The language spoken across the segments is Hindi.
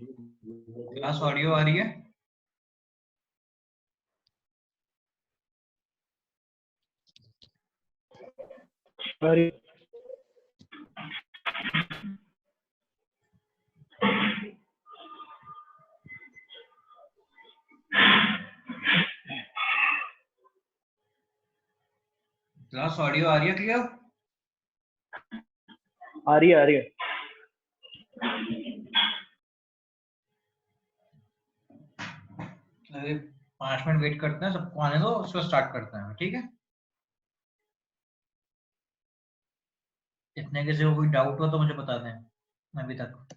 क्लास ऑडियो आ रही है? अरे क्लास ऑडियो आ रही है क्लियर? आ रही है, आ रही है। अरे 5 मिनट वेट करते हैं, सबको आने दो, उसको स्टार्ट करते हैं, ठीक है? इतने किसी को कोई डाउट हो तो मुझे बता दें अभी तक।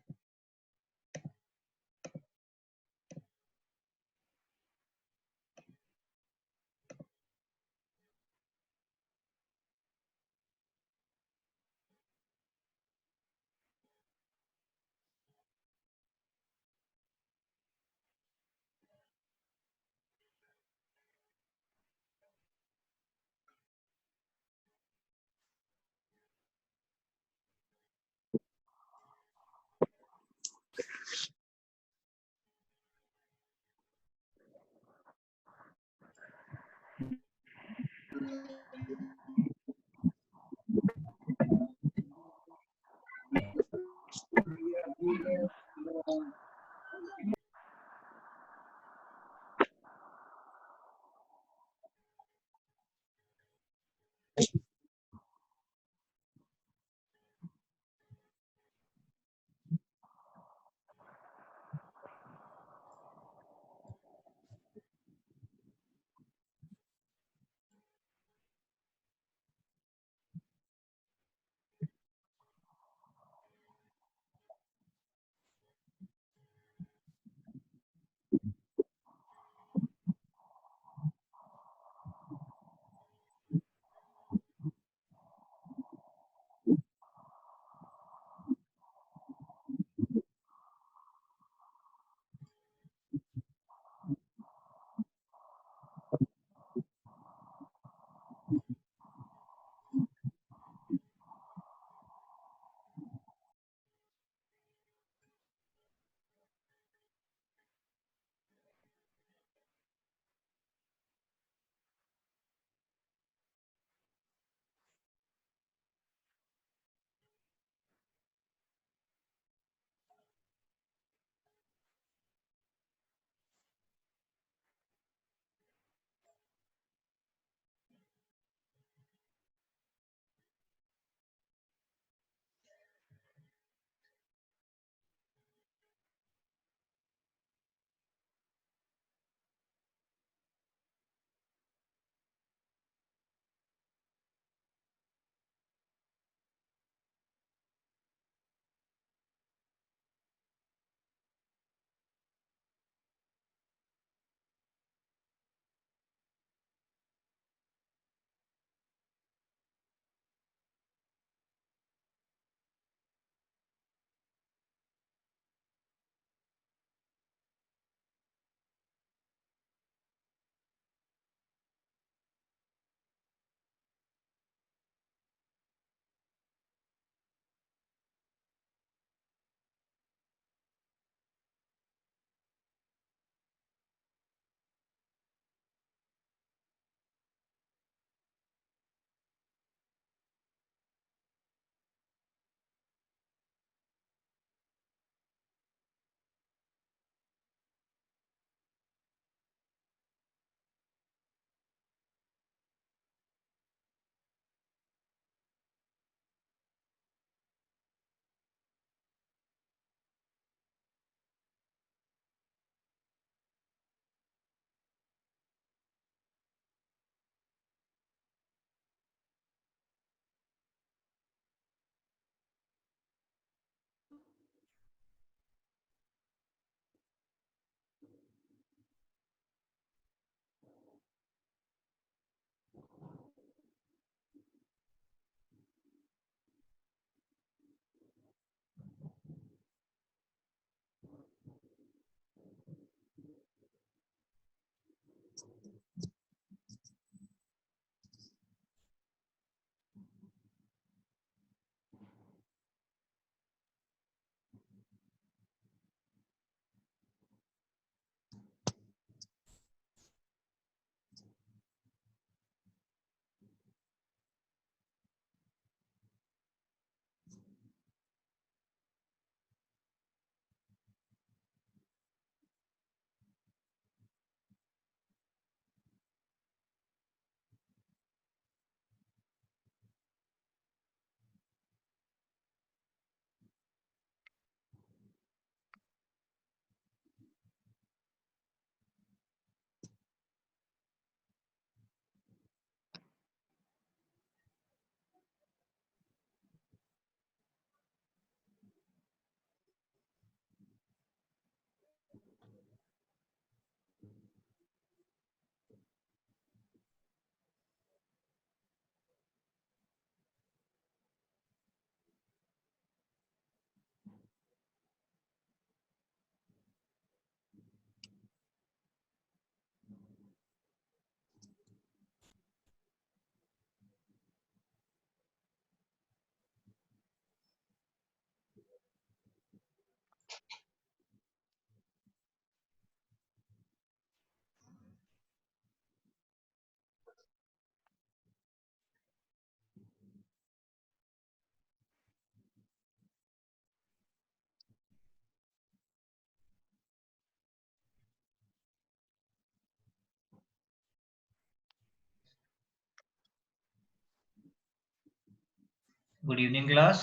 Good evening class.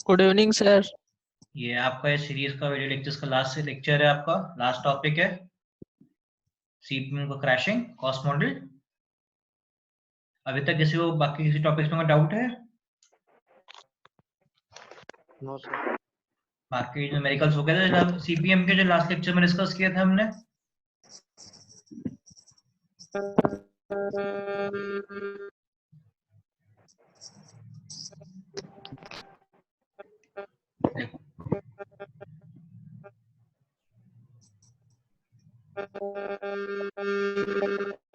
Good evening sir. ये आपका इस सीरीज का वीडियो लेक्चर्स का लास्ट लेक्चर है, आपका लास्ट टॉपिक है सीपीएम का क्रैशिंग कॉस्ट मॉडल। अभी तक किसी को बाकी किसी टॉपिक्स में डाउट है? No sir. बाकी न्यूमेरिकल्स हो गए थे सीपीएम के जो लास्ट लेक्चर में डिस्कस किए थे हमने।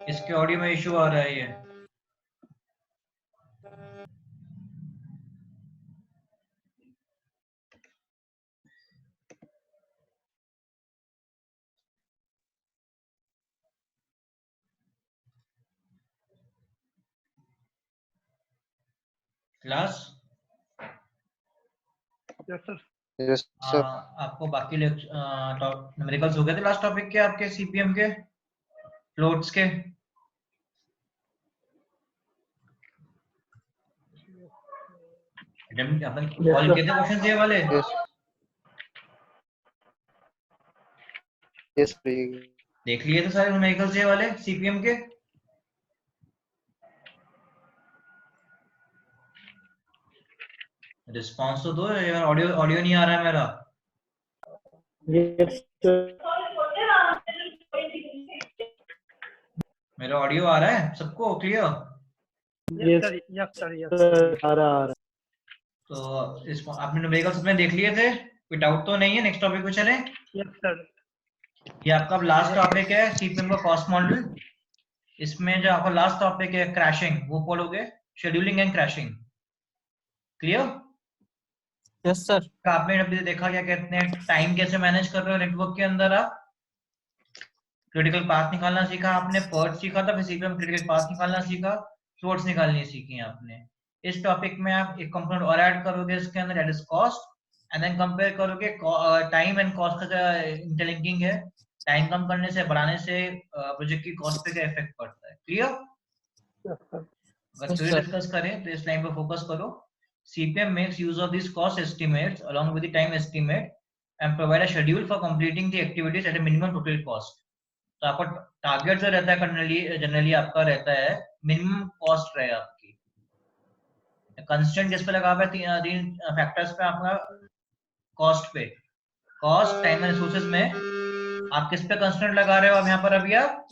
इसके ऑडियो में इशू आ रहा है ये। Class yes sir. आपको बाकी न्यूमेरिकल्स हो गए थे लास्ट टॉपिक के आपके सीपीएम के फ्लोट्स के। अपन कॉल किए थे क्वेश्चन ये वाले। यस देख लिए थे सारे न्यूमेरिकल्स ये वाले सीपीएम के। रिस्पांस तो दो यार, ऑडियो ऑडियो नहीं आ रहा है मेरा। Yes, sir. मेरा ऑडियो आ रहा है सबको क्लियर? Yes, sir. आ रहा तो इस आपने न्यूमेरिकल्स में देख लिए थे, कोई डाउट तो नहीं है? नेक्स्ट टॉपिक पे चलें। Yes, sir. ये आपका लास्ट टॉपिक है सीपीएम का कॉस्ट मॉडल। इसमें जो आपका लास्ट टॉपिक है क्रैशिंग, वो बोलोगे scheduling and crashing. Clear? Yes sir. आपने अभी देखा क्या कहते हैं, टाइम कैसे मैनेज कर रहे हो नेटवर्क के अंदर। आप क्रिटिकल पाथ निकालना सीखा आपने, पर्ट सीखा था, फिर सीपीएम क्रिटिकल पाथ निकालना सीखा, फ्लोट्स निकालनी सीखी आपने। इस टॉपिक में आप एक कंपोनेंट और ऐड करोगे इसके अंदर, that is cost, and then compare करोगे टाइम एंड कॉस्ट का क्या इंटरलिंकिंग है, टाइम कम करने से बढ़ाने से प्रोजेक्ट की कॉस्ट पे क्या इफेक्ट पड़ता है। क्लियर? अगर थ्योरी डिस्कस करें तो इस लाइन पे फोकस करो। CPM makes use of these cost estimates along with the time estimate and provide a schedule for completing the activities at a minimum total cost. तो आपका टारगेट जो रहता है जनरली आपका रहता है मिनिमम कॉस्ट रहे आपकी। कंस्टेंट किस पे लगा हुआ है? तीन फैक्टर्स पे आपका कॉस्ट पे, कॉस्ट टाइम एंड रिसोर्सेज में आप किस पे कंस्टेंट लगा रहे हो? अब यहाँ पर अभी आप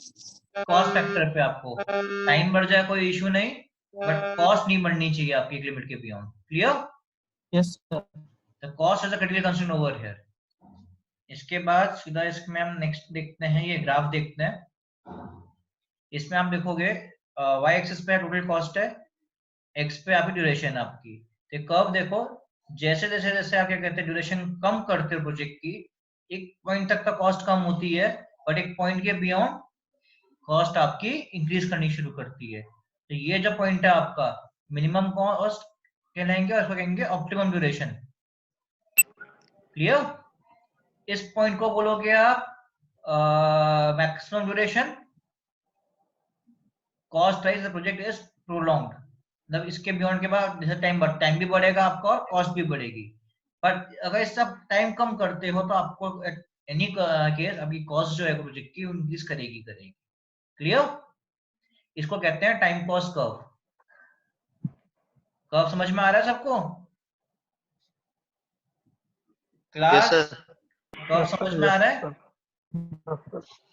कॉस्ट फैक्टर पे, आपको टाइम बढ़ जाए कोई इशू नहीं, बट कॉस्ट नहीं बढ़नी चाहिए आपकी एक लिमिट के beyond. Clear? Yes sir. The cost is a critical constraint over here. इसके बाद सीधा इसमें हम नेक्स्ट देखते हैं, ये ग्राफ देखते हैं। इसमें आप देखोगे y एक्सिस पे टोटल कॉस्ट है, x पे आपकी ड्यूरेशन आपकी। तो कर्व देखो, जैसे जैसे जैसे आप क्या कहते हैं ड्यूरेशन कम करते हो प्रोजेक्ट की, एक पॉइंट तक का कॉस्ट कम होती है, बट एक पॉइंट के बियॉन्ड कॉस्ट आपकी इंक्रीज करनी शुरू करती है। तो ये जो पॉइंट है आपका मिनिमम कॉस्ट कहलाएंगे और इसको कहेंगे ऑप्टिमम ड्यूरेशन। क्लियर? इस पॉइंट को बोलोगे आप maximum duration cost wise the project is prolonged. मतलब इसके बियॉन्ड के बाद जैसे टाइम भी बढ़ेगा आपका और कॉस्ट भी बढ़ेगी। पर अगर इस सब टाइम कम करते हो तो आपको एनी केस आपकी कॉस्ट जो है प्रोजेक्ट की इंक्रीज करेगी। क्लियर? इसको कहते हैं टाइम कॉस्ट कर्व। कर्व समझ में आ रहा है सबको? क्लास कर्व समझ में आ रहा है?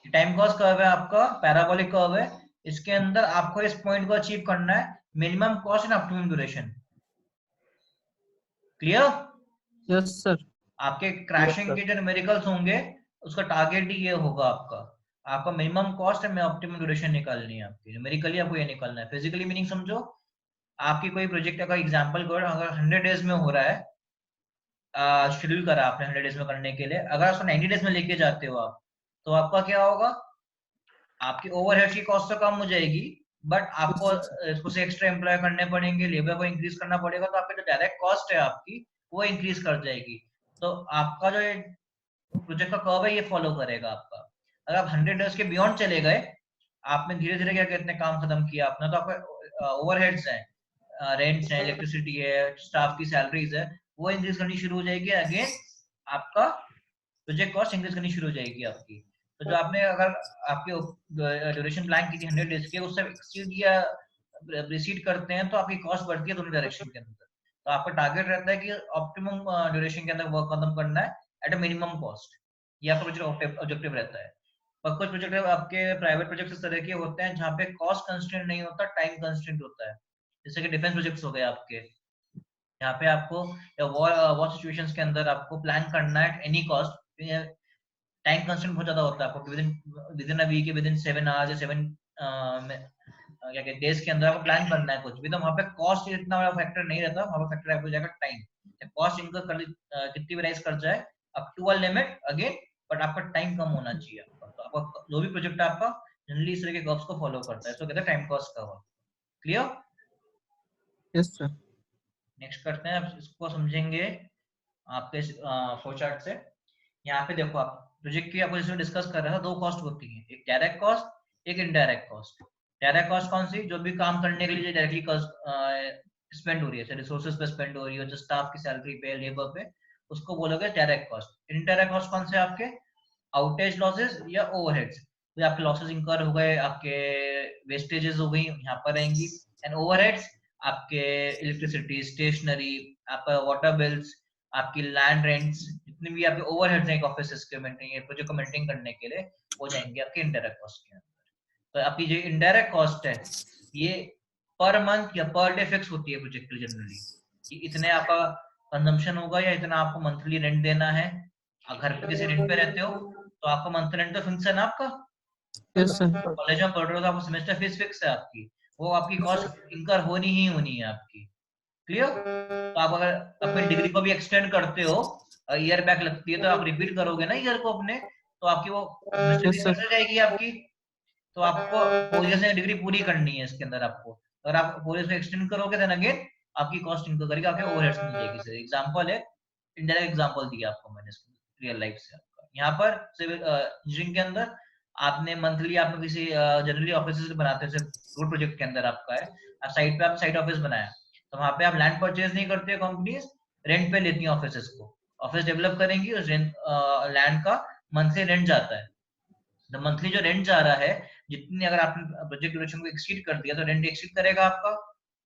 टाइम कॉस्ट कर्व है आपका, पैराबोलिक कर्व है। इसके अंदर आपको इस पॉइंट को अचीव करना है, minimum cost and optimum duration. Clear? Yes sir. आपके क्रैशिंग के जो न्यूमेरिकल्स होंगे उसका टारगेट ही ये होगा आपका minimum cost and optimum duration निकालनी है आपकी। न्यूमेरिकली आपको ये निकालना है। फिजिकली मीनिंग समझो, आपकी कोई प्रोजेक्ट का एग्जांपल करो, अगर 100 डेज में हो रहा है, शेड्यूल करा आपने 100 डेज में करने के लिए, अगर उसको 90 डेज में लेके जाते हो आप, तो आपका क्या होगा? आपकी ओवरहेड की कॉस्ट तो कम हो जाएगी, बट आपको इसको से एक्स्ट्रा एम्प्लॉय करने पड़ेंगे, लेबर को इंक्रीज करना पड़ेगा, तो आपकी जो डायरेक्ट कॉस्ट है आपकी वो इंक्रीज कर जाएगी। तो आपका जो प्रोजेक्ट का कर्व है ये फॉलो करेगा आपका। अगर आप 100 डेज के बियॉन्ड चले गए, आपने धीरे धीरे क्या कहते हैं काम खत्म किया अपना, तो आपका ओवरहेड्स हैं रेंट्स है, इलेक्ट्रिसिटी है, स्टाफ की सैलरीज है, वो इंक्रीज करनी शुरू हो जाएगी। अगेन आपका प्रोजेक्ट कॉस्ट इंक्रीज करनी शुरू हो जाएगी आपकी। तो जो आपने अगर आपके ड्यूरेशन प्लान की थी 100 डेज की, उससे एक्सीड या रिसीड करते हैं तो आपकी कॉस्ट बढ़ती है दोनों डायरेक्शन के अंदर। तो आपका टारगेट रहता है कि ऑप्टिमम ड्यूरेशन के अंदर वर्क खत्म करना है एट अ मिनिमम कॉस्ट, ये आपका प्रोजेक्ट ऑब्जेक्टिव रहता है। पर कुछ प्रोजेक्ट आपके प्राइवेट प्रोजेक्ट इस तरह के होते हैं जहाँ पे कॉस्ट कंस्ट्रेंट नहीं होता, टाइम कंस्ट्रेंट होता है। जैसे कि डिफेंस प्रोजेक्ट्स हो गए आपके, यहाँ पे आपको वॉर सिचुएशंस के अंदर आपको प्लान करना है एनी कॉस्ट, टाइम कंस्ट्रेंट बहुत ज्यादा होता है आपको, within a week, within 7 hours या 7 क्या कहते डेज के अंदर आपको प्लान करना है कुछ भी। तो वहाँ पे कॉस्ट इतना बड़ा फैक्टर नहीं रहता, वहाँ पे फैक्टर आपको जाएगा टाइम। कॉस्ट इनकर कर कितनी भी राइज कर जाए up to a limit again, but आपका टाइम कम होना चाहिए आपका। तो आपका जो भी प्रोजेक्ट है आपका जनरली इस तरह के कर्व्स को फॉलो करता है, इसको कहते हैं time cost curve. Clear? Yes, sir. Next करते हैं, अब इसको समझेंगे आपके फ्लो चार्ट से। यहाँ पे देखो, आप प्रोजेक्ट की आपको जिसमें डिस्कस कर रहा था, दो कॉस्ट होती है, एक डायरेक्ट कॉस्ट, एक इनडायरेक्ट कॉस्ट। डायरेक्ट कॉस्ट कौन सी? जो भी काम करने के लिए डायरेक्टली कॉस्ट स्पेंड हो रही है, रिसोर्सेज पे स्पेंड हो रही है, जो स्टाफ की सैलरी पे, लेबर पे, उसको बोलोगे डायरेक्ट कॉस्ट। इनडायरेक्ट कॉस्ट कौन से? आपके आउटेज लॉसेस या ओवरहेड्स। तो आपके लॉसेस इंकर हो गए, आपके वेस्टेजेस हो गई, यहाँ पर रहेंगी। एंड ओवरहेड्स आपके इलेक्ट्रिसिटी, स्टेशनरी, आपका वाटर बिल्स, आपकी लैंड रेंट्स, जितने भी आपके ओवरहेड्स हैं ऑफिस के मेंटेन, प्रोजेक्ट को मेंटेन करने के लिए, वो जाएंगे आपके इनडायरेक्ट कॉस्ट के अंदर। तो आपकी जो इनडायरेक्ट कॉस्ट है, ये पर मंथ या पर डे फिक्स होती है प्रोजेक्ट के लिए जनरली, कि इतने आपका कंजम्पशन होगा या इतना आपको मंथली रेंट देना है। अगर घर पे किसी रेंट पे रहते हो तो आपका मंथली रेंट तो फिक्स है ना आपका। Yes, sir. कॉलेज में पढ़ रहे हो तो आपको सेमेस्टर फीस फिक्स है आपकी, वो आपकी कॉस्ट इनकर होनी ही होनी है आपकी। क्लियर? तो आप अगर अपनी डिग्री को भी एक्सटेंड करते हो, ईयर बैक लगती है, तो आप रिपीट करोगे ना ईयर को अपने, तो आपकी वो सेमेस्टर Yes, फीस sir. बढ़ जाएगी आपकी। तो आपको 4 ईयर से डिग्री पूरी करनी है इसके अंदर आपको। अगर आप 4 ईयर से एक्सटेंड करोगे देन अगेन आपकी कॉस्ट इनकर करके आपके ओवरहेड्स मिल जाएगी। सर एग्जांपल है, इनडायरेक्ट एग्जांपल दिया आपको मैंने रियल लाइफ से आपका। यहाँ पर सिविल इंजीनियरिंग के अंदर आपने मंथली, आपने किसी जनरली ऑफिस बनाते हैं, रोड प्रोजेक्ट के अंदर आपका है, आप साइट पे आप साइट ऑफिस बनाया, तो वहां पे आप लैंड परचेज नहीं करते, कंपनीज रेंट पे लेती हैं ऑफिसेस को, ऑफिस डेवलप करेंगी, उस लैंड का मंथली रेंट जाता है। तो मंथली जो रेंट जा रहा है, जितनी अगर आपने प्रोजेक्ट ड्यूरेशन को एक्सीड कर दिया तो रेंट एक्सीड करेगा आपका।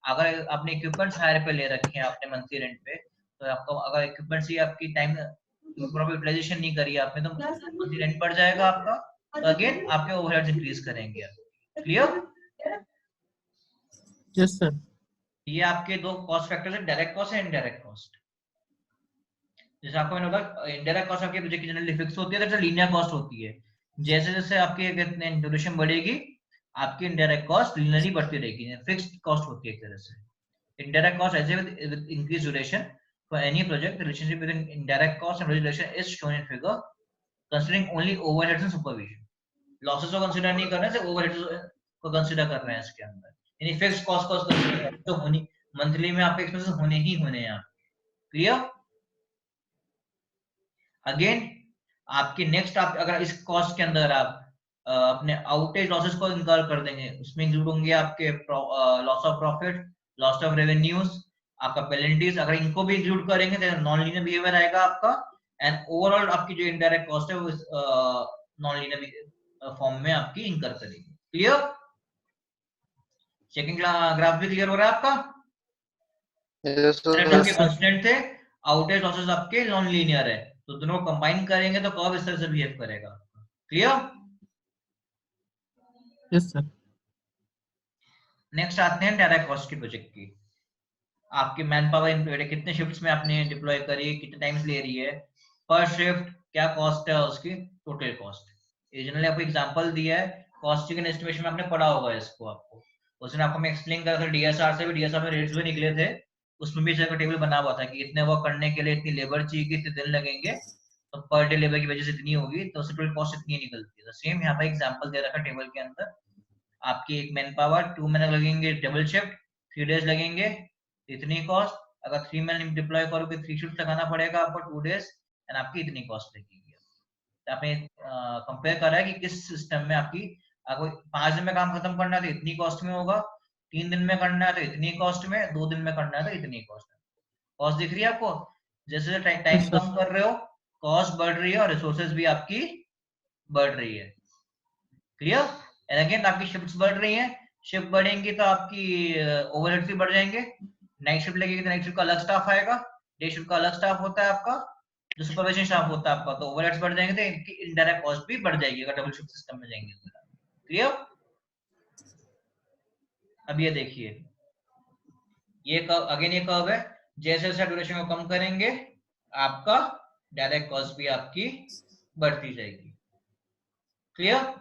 अगर आपने इक्विपमेंट्स हायर पे ले रखे हैं आपने मंथली रेंट पे, तो आपको अगर इक्विपमेंट्स ही आपकी टाइम प्रॉपर यूटिलाइजेशन नहीं करी आपने, तो मंथली रेंट बढ़ जाएगा आपका। तो अगेन आपके ओवरहेड्स इंक्रीज करेंगे। क्लियर? Yes, sir. ये आपके दो कॉस्ट फैक्टर्स है, डायरेक्ट कॉस्ट है इनडायरेक्ट कॉस्ट। जैसे आपको मैंने बोला, इनडायरेक्ट कॉस्ट आपके प्रोजेक्ट की जनरली फिक्स होती है, तो लीनियर कॉस्ट होती है। जैसे जैसे आपकी ड्यूरेशन बढ़ेगी, आपकी इनडायरेक्ट कॉस्ट लीनियरली बढ़ती रहेगी, फिक्स्ड कॉस्ट होती है एक तरह से। Indirect cost as with increased duration for any project, the relationship between indirect cost and project duration is shown in figure, considering only overheads and supervision. Losses को consider नहीं कर रहे हैं, सिर्फ overheads को consider कर रहे हैं इसके अंदर। यानी fixed cost को consider कर रहे हैं, तो होनी मंथली में आपके एक्सपेंसेस होने ही होने हैं। क्लियर? अगेन आपके नेक्स्ट, आप अगर इस कॉस्ट के अंदर आप अपने आउटेज लॉसेस को इनकर कर देंगे, उसमें इंक्लूड होंगे आपके loss of profit, loss of revenues, आपका पेनल्टीज। अगर इनको भी इंक्लूड करेंगे तो नॉन लीनियर बिहेवियर आएगा आपका। एंड ओवरऑल आपकी जो इनडायरेक्ट कॉस्ट है वो नॉन लीनियर फॉर्म में आपकी इंकर करेगी। क्लियर? चेकिंग ग्राफ भी क्लियर हो रहा है आपका? Yes, आपके sir. कांस्टेंट थे, आउटेज लॉसेस आपके नॉन लीनियर है, तो दोनों कंबाइन करेंगे तो कर्व इस तरह से बिहेव करेगा। क्लियर? Yes, sir. नेक्स्ट आते हैं डायरेक्ट कॉस्ट की प्रोजेक्ट की। आपकी मैन पावर कितने शिफ्ट्स में आपने डिप्लॉय करी, कितने टाइम्स ले रही है, पर शिफ्ट क्या कॉस्ट है, उसकी टोटल कॉस्ट। जनरली आपको एग्जांपल दिया है, कॉस्टिंग एंड एस्टिमेशन में आपने पढ़ा होगा इसको। आपको उसने आपको मैं एक्सप्लेन करा था, डीएसआर से भी, डीएसआर में रेट्स भी निकले थे, उसमें भी इसका टेबल बना हुआ था कि इतने वर्क करने के लिए इतनी लेबर चाहिए, इतने दिन लगेंगे, तो पर डे लेबर की वजह से इतनी होगी, तो उससे टोटल कॉस्ट इतनी निकलती है। सेम यहाँ पर एग्जांपल दे रखा है टेबल के अंदर, आपकी एक मैन पावर 2 महीने लगेंगे, डबल शिफ्ट 3 डेज लगेंगे, इतनी कॉस्ट। अगर 3 महीने डिप्लॉय करोगे 3 शिफ्ट लगाना पड़ेगा आपको 2 डेज, एंड आपकी इतनी कॉस्ट लगेगी। तो आपने कंपेयर करा है कि किस सिस्टम में आपकी, आपको 5 दिन में काम खत्म करना है तो इतनी कॉस्ट में होगा, 3 दिन में करना है तो इतनी कॉस्ट में, 2 दिन में करना है तो इतनी कॉस्ट में। कॉस्ट दिख रही है आपको? जैसे टाइम Yes, कम कर रहे हो कॉस्ट बढ़ रही है और रिसोर्सेज भी आपकी बढ़ रही है। क्लियर? एंड अगेन आपकी शिफ्ट्स बढ़ रही हैं, शिफ्ट बढ़ेंगी तो आपकी ओवरहेड्स भी बढ़ जाएंगे। नाइट शिफ्ट लगेगी तो नाइट शिफ्ट का अलग स्टाफ आएगा, डे शिफ्ट का अलग स्टाफ होता है आपका, जो सुपरवाइजन स्टाफ होता है आपका, तो ओवरहेड्स बढ़ जाएंगे तो इनकी इनडायरेक्ट कॉस्ट भी बढ़ जाएगी अगर डबल शिफ्ट सिस्टम में जाएंगे। क्लियर? अब ये देखिए, ये कर्व अगेन, ये कर्व है, जैसे जैसे ड्यूरेशन को कम करेंगे आपका डायरेक्ट कॉस्ट भी आपकी बढ़ती जाएगी। क्लियर?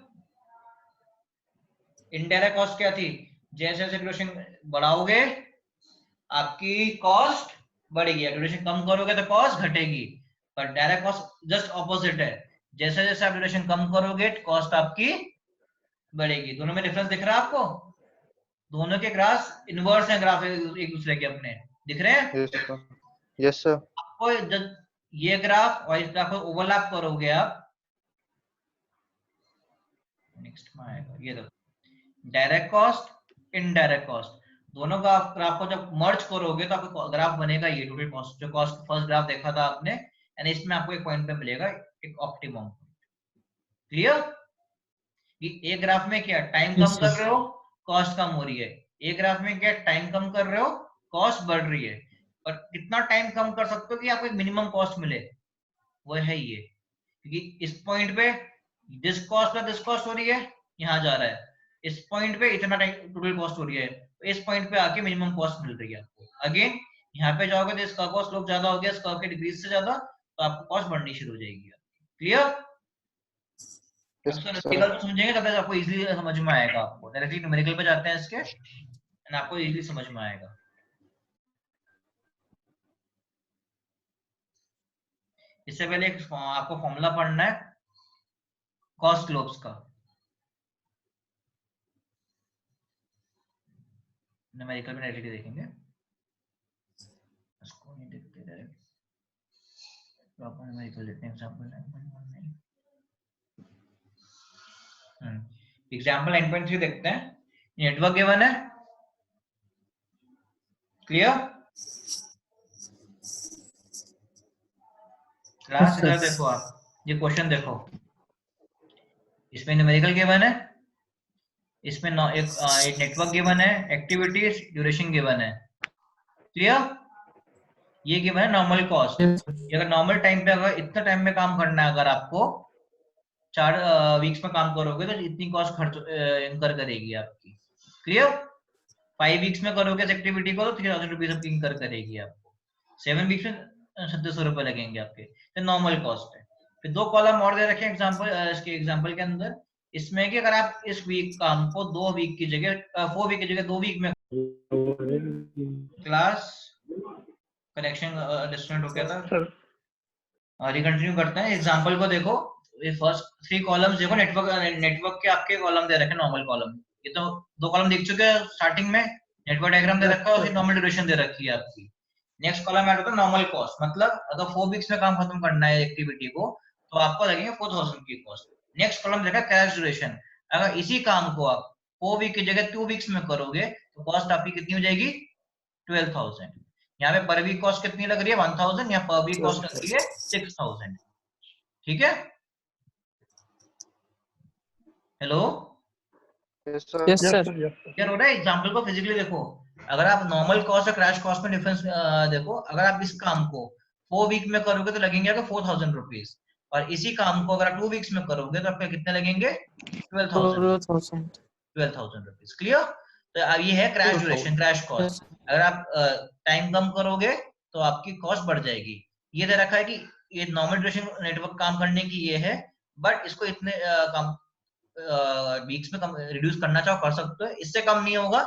इनडायरेक्ट कॉस्ट क्या थी? जैसे जैसे ड्यूरेशन बढ़ाओगे आपकी कॉस्ट बढ़ेगी, ड्यूरेशन कम करोगे तो कॉस्ट घटेगी। पर डायरेक्ट कॉस्ट जस्ट ऑपोजिट है, जैसे जैसे आप ड्यूरेशन कम करोगे कॉस्ट आपकी बढ़ेगी। दोनों में डिफरेंस दिख रहा है आपको? दोनों के ग्राफ इनवर्स हैं, ग्राफ एक दूसरे के अपने दिख रहे हैं। Yes, sir. Yes, sir. आपको जब ये ग्राफ और इस ग्राफ को ओवरलैप करोगे आप, नेक्स्ट में आएगा ये देखो, डायरेक्ट कॉस्ट इनडायरेक्ट कॉस्ट, दोनों का ग्राफ को जब मर्ज करोगे तो आपको ग्राफ बनेगा ये टोटल कॉस्ट, जो कॉस्ट फर्स्ट ग्राफ देखा था आपने, एंड इसमें आपको एक पॉइंट पे मिलेगा एक ऑप्टिमम। क्लियर? एक ग्राफ में क्या टाइम कम Yes, कर sir. रहे हो कॉस्ट कम हो रही है, एक ग्राफ में क्या टाइम कम कर रहे हो कॉस्ट बढ़ रही है। और कितना टाइम कम कर सकते हो कि आपको एक मिनिमम कॉस्ट मिले, वो है ये। क्योंकि इस पॉइंट पे दिस कॉस्ट का दिस कॉस्ट हो रही है, यहाँ जा रहा है, इस पॉइंट पे इतना टाइम टोटल कॉस्ट हो रही है, तो इस पॉइंट पे आके मिनिमम कॉस्ट मिल रही है आपको। अगेन यहाँ पे जाओगे तो इसका कॉस्ट स्लोप ज्यादा हो गया, इसका के डिक्रीज से ज्यादा, तो आपको कॉस्ट बढ़नी शुरू हो जाएगी। क्लियर? Yes, अब तो sir. न्यूमेरिकल समझेंगे तब तक आपको इजीली समझ में आएगा। आपको डायरेक्टली न्यूमेरिकल पे जाते हैं इसके, एंड आपको इजीली समझ में आएगा। इससे पहले एक आपको फॉर्मूला पढ़ना है कॉस्ट स्लोप्स का, न्यूमेरिकल में डायरेक्टली देखेंगे, इसको नहीं देखते डायरेक्ट, प्रॉपर न्यूमेरिकल देखते हैं। एग्जांपल 9.3 देखते हैं। नेटवर्क गिवन है, क्लियर? Class Yes, sir. इधर देखो, आप ये क्वेश्चन देखो, इसमें न्यूमेरिकल गिवन है, इसमें एक नेटवर्क गिवन है, एक्टिविटीज ड्यूरेशन गिवन है। क्लियर? ये गिवन है नॉर्मल कॉस्ट। Yes, sir. अगर नॉर्मल टाइम पे अगर इतना टाइम में काम करना है, अगर आपको 4 वीक्स में काम करोगे तो इतनी कॉस्ट खर्च इनकर करेगी आपकी। क्लियर? 5 वीक्स में करोगे इस एक्टिविटी को तो 3000 रुपीज आपकी इनकर करेगी आपको। 7 वीक्स में 3700 रुपए लगेंगे आपके, तो नॉर्मल कॉस्ट है। फिर 2 कॉलम और दे रखे हैं एग्जांपल, इसके एग्जांपल के अंदर, इसमें कि अगर आप इस वीक काम को 2 वीक की जगह 4 वीक की जगह 2 वीक में, क्लास कनेक्शन डिस्कनेक्ट हो गया था, सर रिकंटिन्यू करते हैं। एग्जांपल को देखो, ये फर्स्ट 3 कॉलम्स देखो, नेटवर्क के आपके कॉलम दे रखे नॉर्मल कॉलम, ये तो 2 कॉलम देख चुके हैं स्टार्टिंग में, नेटवर्क डायग्राम दे रखा है और नॉर्मल ड्यूरेशन दे रखी है आपकी। नेक्स्ट कॉलम ऐड होता है नॉर्मल कॉस्ट, मतलब अगर 4 वीक्स में काम खत्म करना है एक्टिविटी को तो आपको लगेंगे 4000 की कॉस्ट। नेक्स्ट कॉलम देखा कैश ड्यूरेशन, अगर इसी काम को आप 4 वीक की जगह 2 वीक्स में करोगे तो कॉस्ट आपकी कितनी हो जाएगी? 12000। यहाँ पे पर वीक कॉस्ट कितनी लग रही है? 1000, या पर वीक कॉस्ट लग रही है 6000। ठीक है? Hello, Yes, sir. Yes Yes, sir sir. Yes sir क्या हो रहा है? एग्जाम्पल को फिजिकली देखो, अगर आप नॉर्मल कॉस्ट और क्रैश कॉस्ट में डिफरेंस देखो, अगर आप इस काम को 4 वीक में करोगे तो लगेंगे आपको 4000 रुपीज, और इसी काम को अगर आप 2 वीक्स में करोगे तो आपके कितने लगेंगे? 12000 रुपीज। क्लियर? तो अब ये है क्रैश ड्यूरेशन, क्रैश कॉस्ट। अगर आप टाइम कम करोगे तो आपकी कॉस्ट बढ़ जाएगी। ये दे रखा है कि ये नॉर्मल ड्यूरेशन नेटवर्क काम करने की ये है, बट इसको इतने कम वीक्स में कम रिड्यूस करना चाहो कर सकते हो, इससे कम नहीं होगा।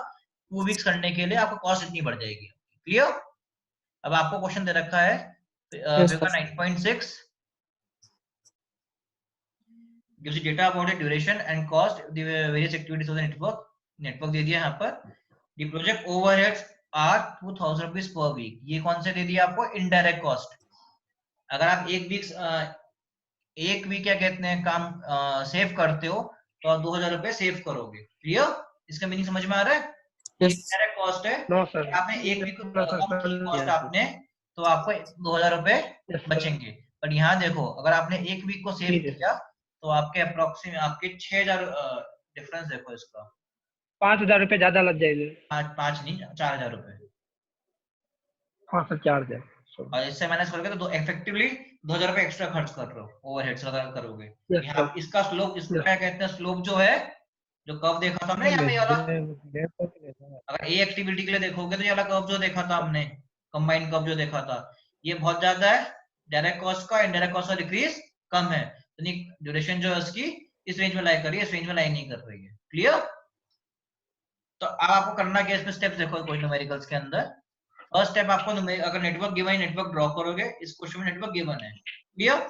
2 वीक्स करने के लिए आपको कॉस्ट इतनी बढ़ जाएगी। क्लियर? अब आपको क्वेश्चन दे रखा है paper 9.6, gives you data about the duration and cost the various activities of the network दे दिया यहाँ पर। the project overheads are 2000 rupees per week, ये कौन से दे दिया आपको? Indirect cost. अगर आप एक वीक क्या कहते हैं काम सेव करते हो तो आप 2000 रुपए सेव करोगे। क्लियर? इसका मीनिंग समझ में आ रहा है? डायरेक्ट कॉस्ट है। नो सर, आपने एक वीक सर, कम की कॉस्ट yes, आपने, तो आपको 2000 रुपए yes, sir. बचेंगे। पर यहाँ देखो, अगर आपने एक वीक को सेव ठीक है। किया तो आपके अप्रोक्सीमेट आपके 6000 डिफरेंस देखो इसका, 5000 रुपये ज्यादा लग जाएंगे। पाँच नहीं 4000 रुपए। हाँ सर, चार्ज है। और इससे मैनेज करोगे तो इफेक्टिवली 2000 रुपए एक्स्ट्रा खर्च कर रहे हो, ओवरहेड्स लगा करोगे। Yes, यहाँ sir. इसका स्लोप, इसको Yes. क्या कहते हैं, स्लोप जो है, जो कर्व देखा था हमने यहाँ पे ये वाला, अगर ए एक्टिविटी के लिए देखोगे तो ये वाला कर्व जो देखा था हमने, कंबाइंड कर्व जो देखा था, ये बहुत ज्यादा है। डायरेक्ट कॉस्ट का इनडायरेक्ट कॉस्ट का डिक्रीज कम है, तो ड्यूरेशन जो है उसकी इस रेंज में लाई कर रही है, इस रेंज में लाई नहीं कर रही है। क्लियर? तो अब आपको करना क्या, इसमें स्टेप्स देखो कोई न्यूमेरिकल्स के अंदर। फर्स्ट स्टेप आपको अगर नेटवर्क गिवन है, नेटवर्क ड्रॉ करोगे। इस क्वेश्चन में नेटवर्क गिवन है। Clear?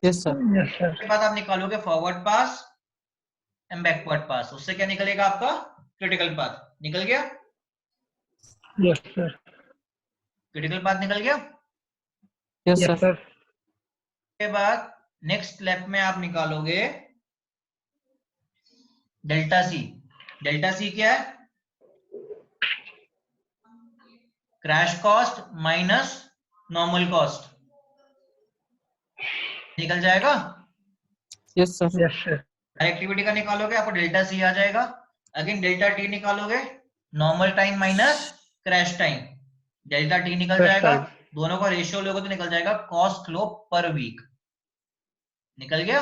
Yes sir. Yes, sir. उसके बाद आप निकालोगे फॉरवर्ड पास एंड बैकवर्ड पास। उससे क्या निकलेगा, आपका क्रिटिकल पाथ निकल गया। Yes, sir. क्रिटिकल पाथ निकल गया। Yes Yes, sir. sir. उसके बाद नेक्स्ट स्टेप में आप निकालोगे डेल्टा सी। डेल्टा सी क्या है? Crash cost minus normal cost निकल जाएगा। Yes sir. Yes, sir. Activity का निकालोगे, आपको डेल्टा सी आ जाएगा। अगेन डेल्टा टी निकालोगे, normal time minus crash time, delta T निकल Crash जाएगा। time. दोनों का रेशियो लोगे तो निकल जाएगा कॉस्ट फ्लो पर वीक। निकल गया।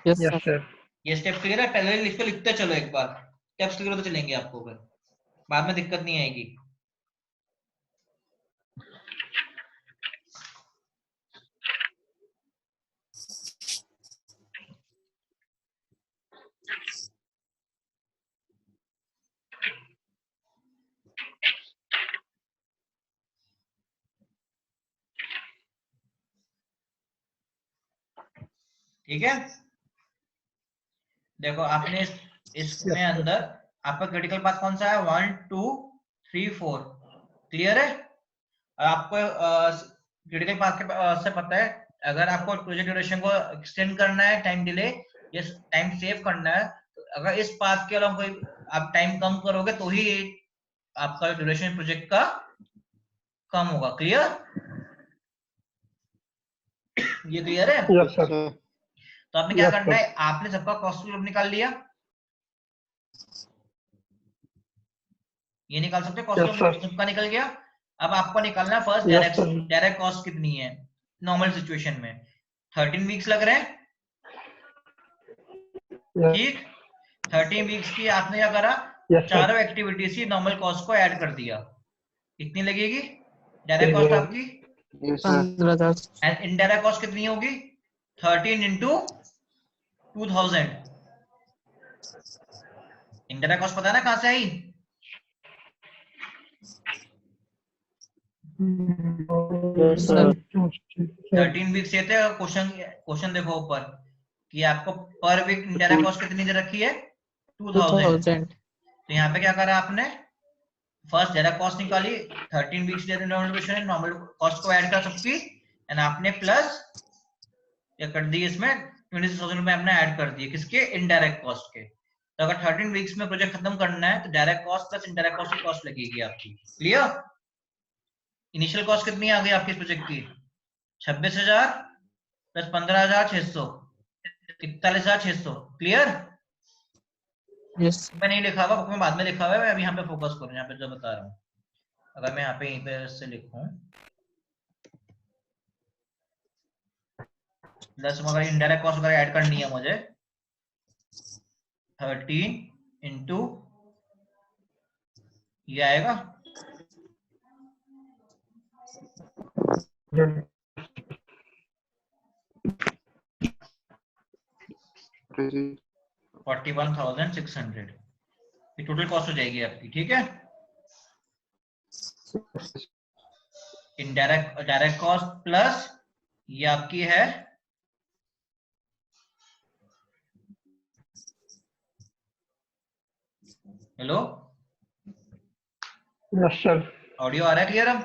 Yes Yes, sir. sir. ये स्टेप क्लियर है? पहले इसको लिखते चलो एक बार, स्टेप्स क्लियर होते चलेंगे आपको, फिर बाद में दिक्कत नहीं आएगी। ठीक है, देखो आपने इसमें Yes, अंदर आपका क्रिटिकल पाथ कौन सा है, 1 2 3 4। क्लियर है? और आपको क्रिटिकल पाथ के से पता है, अगर आपको प्रोजेक्ट ड्यूरेशन को एक्सटेंड करना है, टाइम डिले या टाइम सेव करना है, तो अगर इस पाथ के अलावा कोई आप टाइम कम करोगे तो ही आपका ड्यूरेशन प्रोजेक्ट का कम होगा। क्लियर? ये क्लियर है? Yes, sir. तो आपने क्या Yes, करना sir. है, आपने सबका कॉस्ट फ्लो निकाल लिया, ये निकाल सकते हो, कॉस्ट Yes, फ्लो sir. सबका निकल गया। अब आपको निकालना है first Yes, sir. Direct cost कितनी है नॉर्मल सिचुएशन में। 13 वीक्स लग रहे हैं, Yes, ठीक। 13 वीक्स की आपने क्या करा, yes, sir. चारों एक्टिविटीज की नॉर्मल कॉस्ट को ऐड कर दिया। कितनी लगेगी डायरेक्ट कॉस्ट आपकी? Yes, sir. 15,000। And indirect cost कितनी होगी? 13 इंटू 2000। इनडायरेक्ट कॉस्ट पता है ना कहां से आई? Yes, sir. 13 वीक्स ये थे। क्वेश्चन देखो ऊपर कि आपको पर वीक इनडायरेक्ट कॉस्ट कितनी दे रखी है, 2000। तो यहाँ पे क्या करा आपने, फर्स्ट डायरेक्ट कॉस्ट निकाली, 13 वीक्स नॉर्मल कॉस्ट को ऐड कर सबकी, एंड आपने प्लस या कर दी इसमें 26,000 रुपए आपने ऐड कर दिए, किसके? इनडायरेक्ट कॉस्ट के। तो अगर 13 वीक्स में प्रोजेक्ट खत्म करना है तो direct cost plus indirect cost की कॉस्ट लगेगी आपकी। क्लियर? इनिशियल कॉस्ट कितनी आ गई आपकी इस प्रोजेक्ट की? 26,000 प्लस 15,600, 41,600। क्लियर? यस। मैं नहीं लिखा हुआ बुक में, बाद में लिखा हुआ है, मैं अभी यहाँ पे फोकस करूँ, यहाँ पे जो बता रहा हूँ। अगर मैं यहाँ पे यहीं पे से लिखूं, प्लस अगर इनडायरेक्ट कॉस्ट वगैरह ऐड करनी है मुझे, 13 इंटू ये आएगा 41,600। ये टोटल कॉस्ट हो जाएगी आपकी। ठीक है, इनडायरेक्ट डायरेक्ट कॉस्ट प्लस ये आपकी है हेलो, Yes, sir. ऑडियो आ रहा है क्लियर अब?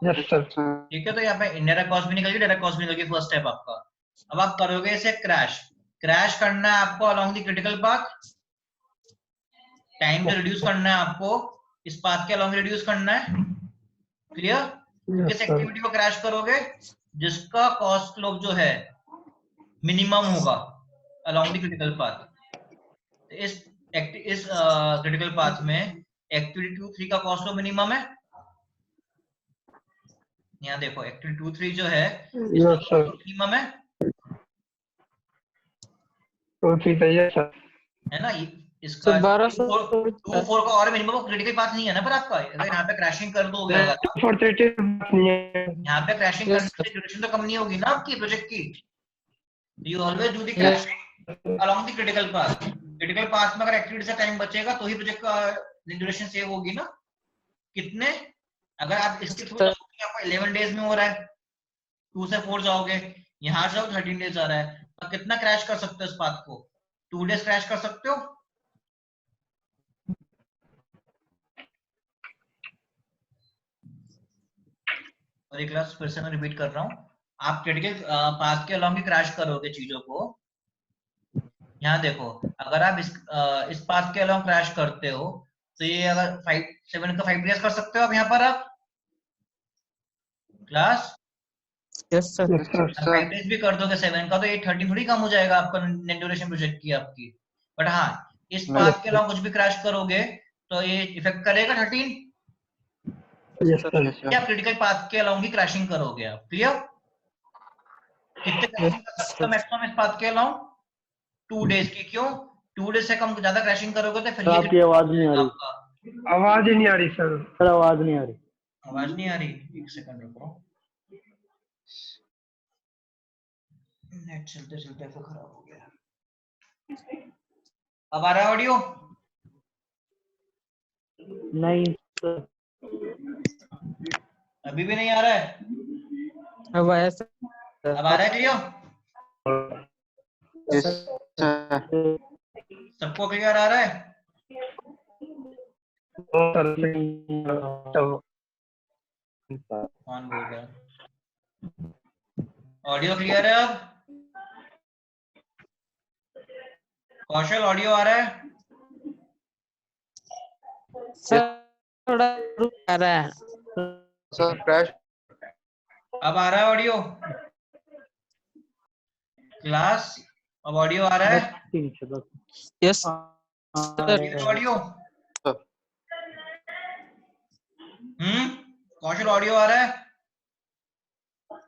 Yes, sir. ठीक है, तो यहाँ पे इनडायरेक्ट कॉस्ट भी निकल गई, डायरेक्ट कॉस्ट भी निकल गई, फर्स्ट स्टेप आपका। अब आप करोगे इसे क्रैश। क्रैश करना है आपको along the critical path, time को रिड्यूस करना है आपको, इस पाथ के अलोंग रिड्यूस करना है। क्लियर? Yes, किस sir. एक्टिविटी को क्रैश करोगे? जिसका कॉस्ट स्लोप जो है मिनिमम होगा अलोंग द क्रिटिकल पाथ। इस क्रिटिकल पाथ में एक्टिविटी 2-3 का कॉस्ट स्लोप मिनिमम है। यहाँ देखो एक्टिविटी 2-3 जो है इसका Yes, sir. मिनिमम है 2-3 चाहिए सर। है ना? इसका सर 1200 2-4 का और मिनिमम क्रिटिकल पाथ नहीं है ना पर आपका। अगर यहाँ पे क्रैशिंग कर दोगे, अगर आप 430 नहीं है। यहाँ पे क्रैशिंग Yes, करने sir. से ड्यूरेशन तो कम नहीं होगी ना आपकी प्रोजेक्ट की। You always do the Yes. Crashing along the critical path. Critical path में अगर एक्टिविटी से टाइम बचेगा तो ही प्रोजेक्ट का ड्यूरेशन सेव होगी ना। कितने? अगर आप इसके थ्रू जाओगे आपको 11 डेज में हो रहा है, 2 से 4 जाओगे, यहाँ जाओ 13 डेज आ रहा है, तो कितना क्रैश कर सकते हो इस पाथ को? 2 डेज क्रैश कर सकते हो। और एक क्लास फिर से मैं रिपीट कर रहा हूँ, आप क्रिटिकल पाथ के अलोंग ही क्रैश करोगे चीजों को। यहाँ देखो, अगर आप इस पाथ के अलोंग क्रैश करते हो तो ये अगर 7 का 5 डेज कर सकते हो आप यहाँ पर। आप class Yes, sir. Yes, sir. 5 days भी कर दोगे 7 का तो ये 30 थोड़ी कम हो जाएगा आपका नेट ड्यूरेशन प्रोजेक्ट की आपकी। बट हाँ, इस पाथ के अलावा कुछ भी क्रैश करोगे तो ये इफेक्ट करेगा 13। Yes, sir. क्या क्रिटिकल पाथ के अलावा ही क्रैशिंग करोगे आप? क्लियर? कितने क्रैशिंग कर सकते हो मैक्सिमम इस पाथ के अलावा? 2 डेज की। क्यों? 2 डेज से कम ज्यादा क्रैशिंग करोगे तो फिर ये आपकी आवाज नहीं आ रही आपका आवाज ही नहीं आ रही सर। सर, आवाज नहीं आ रही। आवाज नहीं आ रही। एक सेकंड रुको, नेट चलते चलते तो खराब हो गया। अब आ रहा है ऑडियो? नहीं सर, अभी भी नहीं आ रहा है? अब आया सर। अब आ रहा है क्लियर? Yes, sir. सबको क्लियर आ रहा है? सर कौन बोल रहा है? ऑडियो क्लियर है अब? कौशल ऑडियो आ रहा है? सर थोड़ा रुक आ रहा है। Sir, crash. अब आ रहा है ऑडियो? क्लास अब ऑडियो आ रहा है? ठीक है बस। Yes, क्लियर है ऑडियो? कौशल ऑडियो आ रहा है?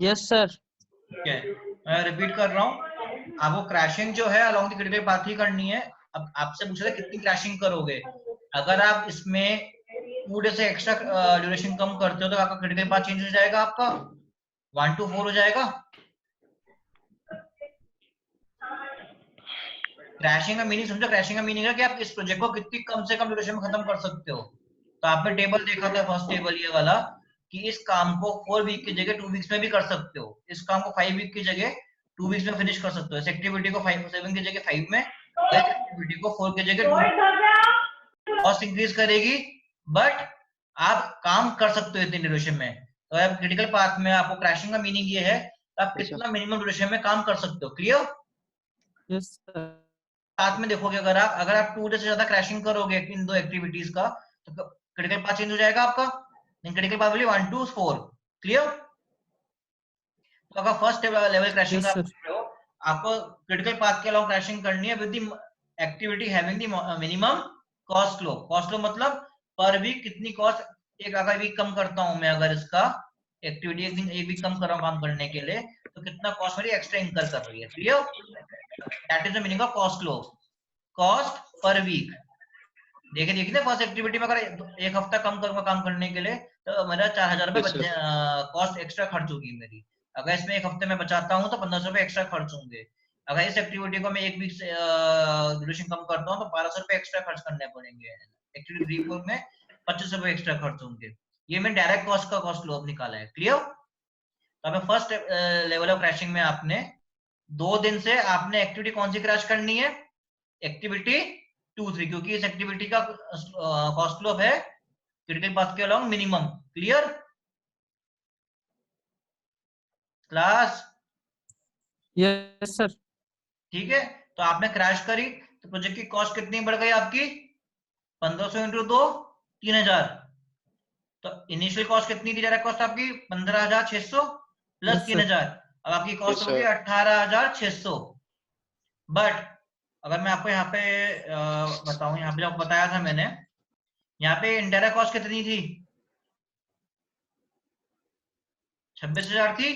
yes sir. ठीक है, मैं रिपीट कर रहा हूँ। आपको क्रैशिंग जो है अलोंग द क्रिटिकल पाथ ही करनी है। अब आपसे पूछ रहे कितनी क्रैशिंग करोगे। अगर आप इसमें 2 डे से एक्स्ट्रा ड्यूरेशन कम करते हो तो आपका क्रिटिकल पाथ चेंज हो जाएगा, आपका 1 to 4 हो जाएगा। क्रैशिंग का मीनिंग समझो। क्रैशिंग का मीनिंग है कि आप इस प्रोजेक्ट को कितनी कम से कम ड्यूरेशन में खत्म कर सकते हो। तो आपने टेबल देखा था, फर्स्ट टेबल ये वाला, कि इस काम को 4 वीक की जगह 2 वीक्स में भी कर सकते हो। इस काम को 5 वीक की जगह 2 वीक्स में फिनिश कर सकते हो। इस एक्टिविटी को 7 की जगह 5 में, इस एक्टिविटी को 4 की जगह 2। कॉस्ट इंक्रीज करेगी बट आप काम कर सकते हो इतनी ड्यूरेशन में। तो अब क्रिटिकल पाथ में आपको क्रैशिंग का मीनिंग ये है आप कितना मिनिमम ड्यूरेशन में काम कर सकते हो। क्लियर? Yes sir. साथ में देखोगे, अगर आप 2 डे से ज्यादा क्रैशिंग करोगे इन दो एक्टिविटीज का तो क्रिटिकल पाथ चेंज हो जाएगा आपका। Critical path 1 to 4। क्लियर? तो अगर फर्स्ट लेवल क्रैशिंग Yes आप sir. कर रहे हो, आपको क्रिटिकल पाथ के अलावा क्रैशिंग करनी है with the activity having the minimum cost slope. Cost slope मतलब पर वीक कितनी कॉस्ट। एक अगर वीक कम करता हूं मैं, अगर इसका एक्टिविटी एक वीक कम कर रहा हूं काम करने के लिए, तो कितना कॉस्ट मेरी एक्स्ट्रा इंकर कर रही है। Clear? That is the meaning of cost slope. Cost per week. देखिए फर्स्ट एक्टिविटी में अगर एक हफ्ता कम करूंगा काम करने के लिए तो मेरा 4000 रुपए कॉस्ट एक्स्ट्रा खर्च होगी मेरी। अगर इसमें एक हफ्ते में बचाता हूँ तो 1500 रुपए एक्स्ट्रा खर्च होंगे। अगर इस एक्टिविटी को मैं एक वीक से ड्यूरेशन कम करता हूँ तो 1200 रुपए एक्स्ट्रा खर्च करने पड़ेंगे। एक्टिविटी 3 में 25 रुपए एक्स्ट्रा खर्च होंगे। ये मैंने डायरेक्ट कॉस्ट का कॉस्ट स्लोप निकाला है। क्लियर? तो अब फर्स्ट लेवल ऑफ क्रैशिंग में आपने 2 दिन से आपने एक्टिविटी कौन सी क्रैश करनी है? एक्टिविटी 2-3, क्योंकि इस एक्टिविटी का कॉस्ट स्लोप है क्रिटिकल पाथ के along minimum. Clear? Class? Yes sir. ठीक है, तो आपने क्रैश करी तो प्रोजेक्ट की कॉस्ट कितनी बढ़ गई आपकी? 1500 इंटू 2 3000। तो इनिशियल कॉस्ट कितनी थी? डायरेक्ट कॉस्ट आपकी 15,600 प्लस Yes, sir. 3000, अब आपकी कॉस्ट Yes, होगी sir. 18,600। बट अगर मैं आपको यहाँ पे बताऊं, यहाँ पे जो बताया था मैंने, यहाँ पे इंडायरेक्ट कॉस्ट कितनी थी? 26,000 थी।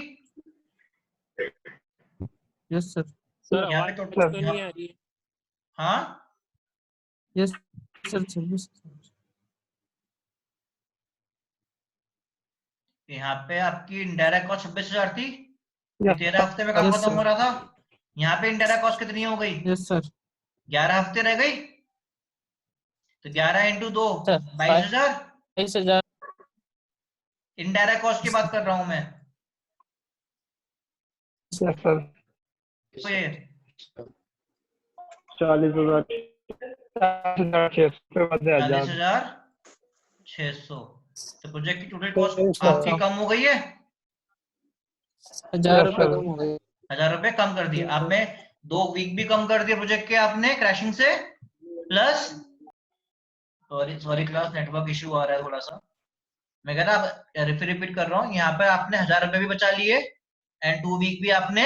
Yes, sir. सर यहाँ आवाज पे तो टोटल, नहीं आ रही है। हाँ Yes, sir. 26. यहाँ पे आपकी इंडायरेक्ट कॉस्ट 26,000 थी। Yes, 13 हफ्ते में काम Yes, खत्म sir. हो रहा था। यहाँ पे इंडायरेक्ट कॉस्ट कितनी हो गई? Yes, sir. 11 हफ्ते रह गई। तो 11 इंटू 2 Sir, 22,000। 22,000. इनडायरेक्ट कॉस्ट की बात कर रहा हूं मैं। yes, sir. तो ये 40,000। 40,600 बदले 1000। 40,600। तो प्रोजेक्ट की टोटल कॉस्ट Yes, sir. आपकी कम हो गई है। 1,000 Yes, रुपए sir. कम हो गए. 1,000 रुपए कम कर दिए आपने। 2 वीक भी कम कर दिए प्रोजेक्ट के आपने क्रैशिंग से, plus sorry class network issue आ रहा है थोड़ा सा। मैं कह रहा रिपीट कर रहा हूँ, यहाँ पे आपने 1,000 रुपए भी बचा लिए एंड 2 वीक भी आपने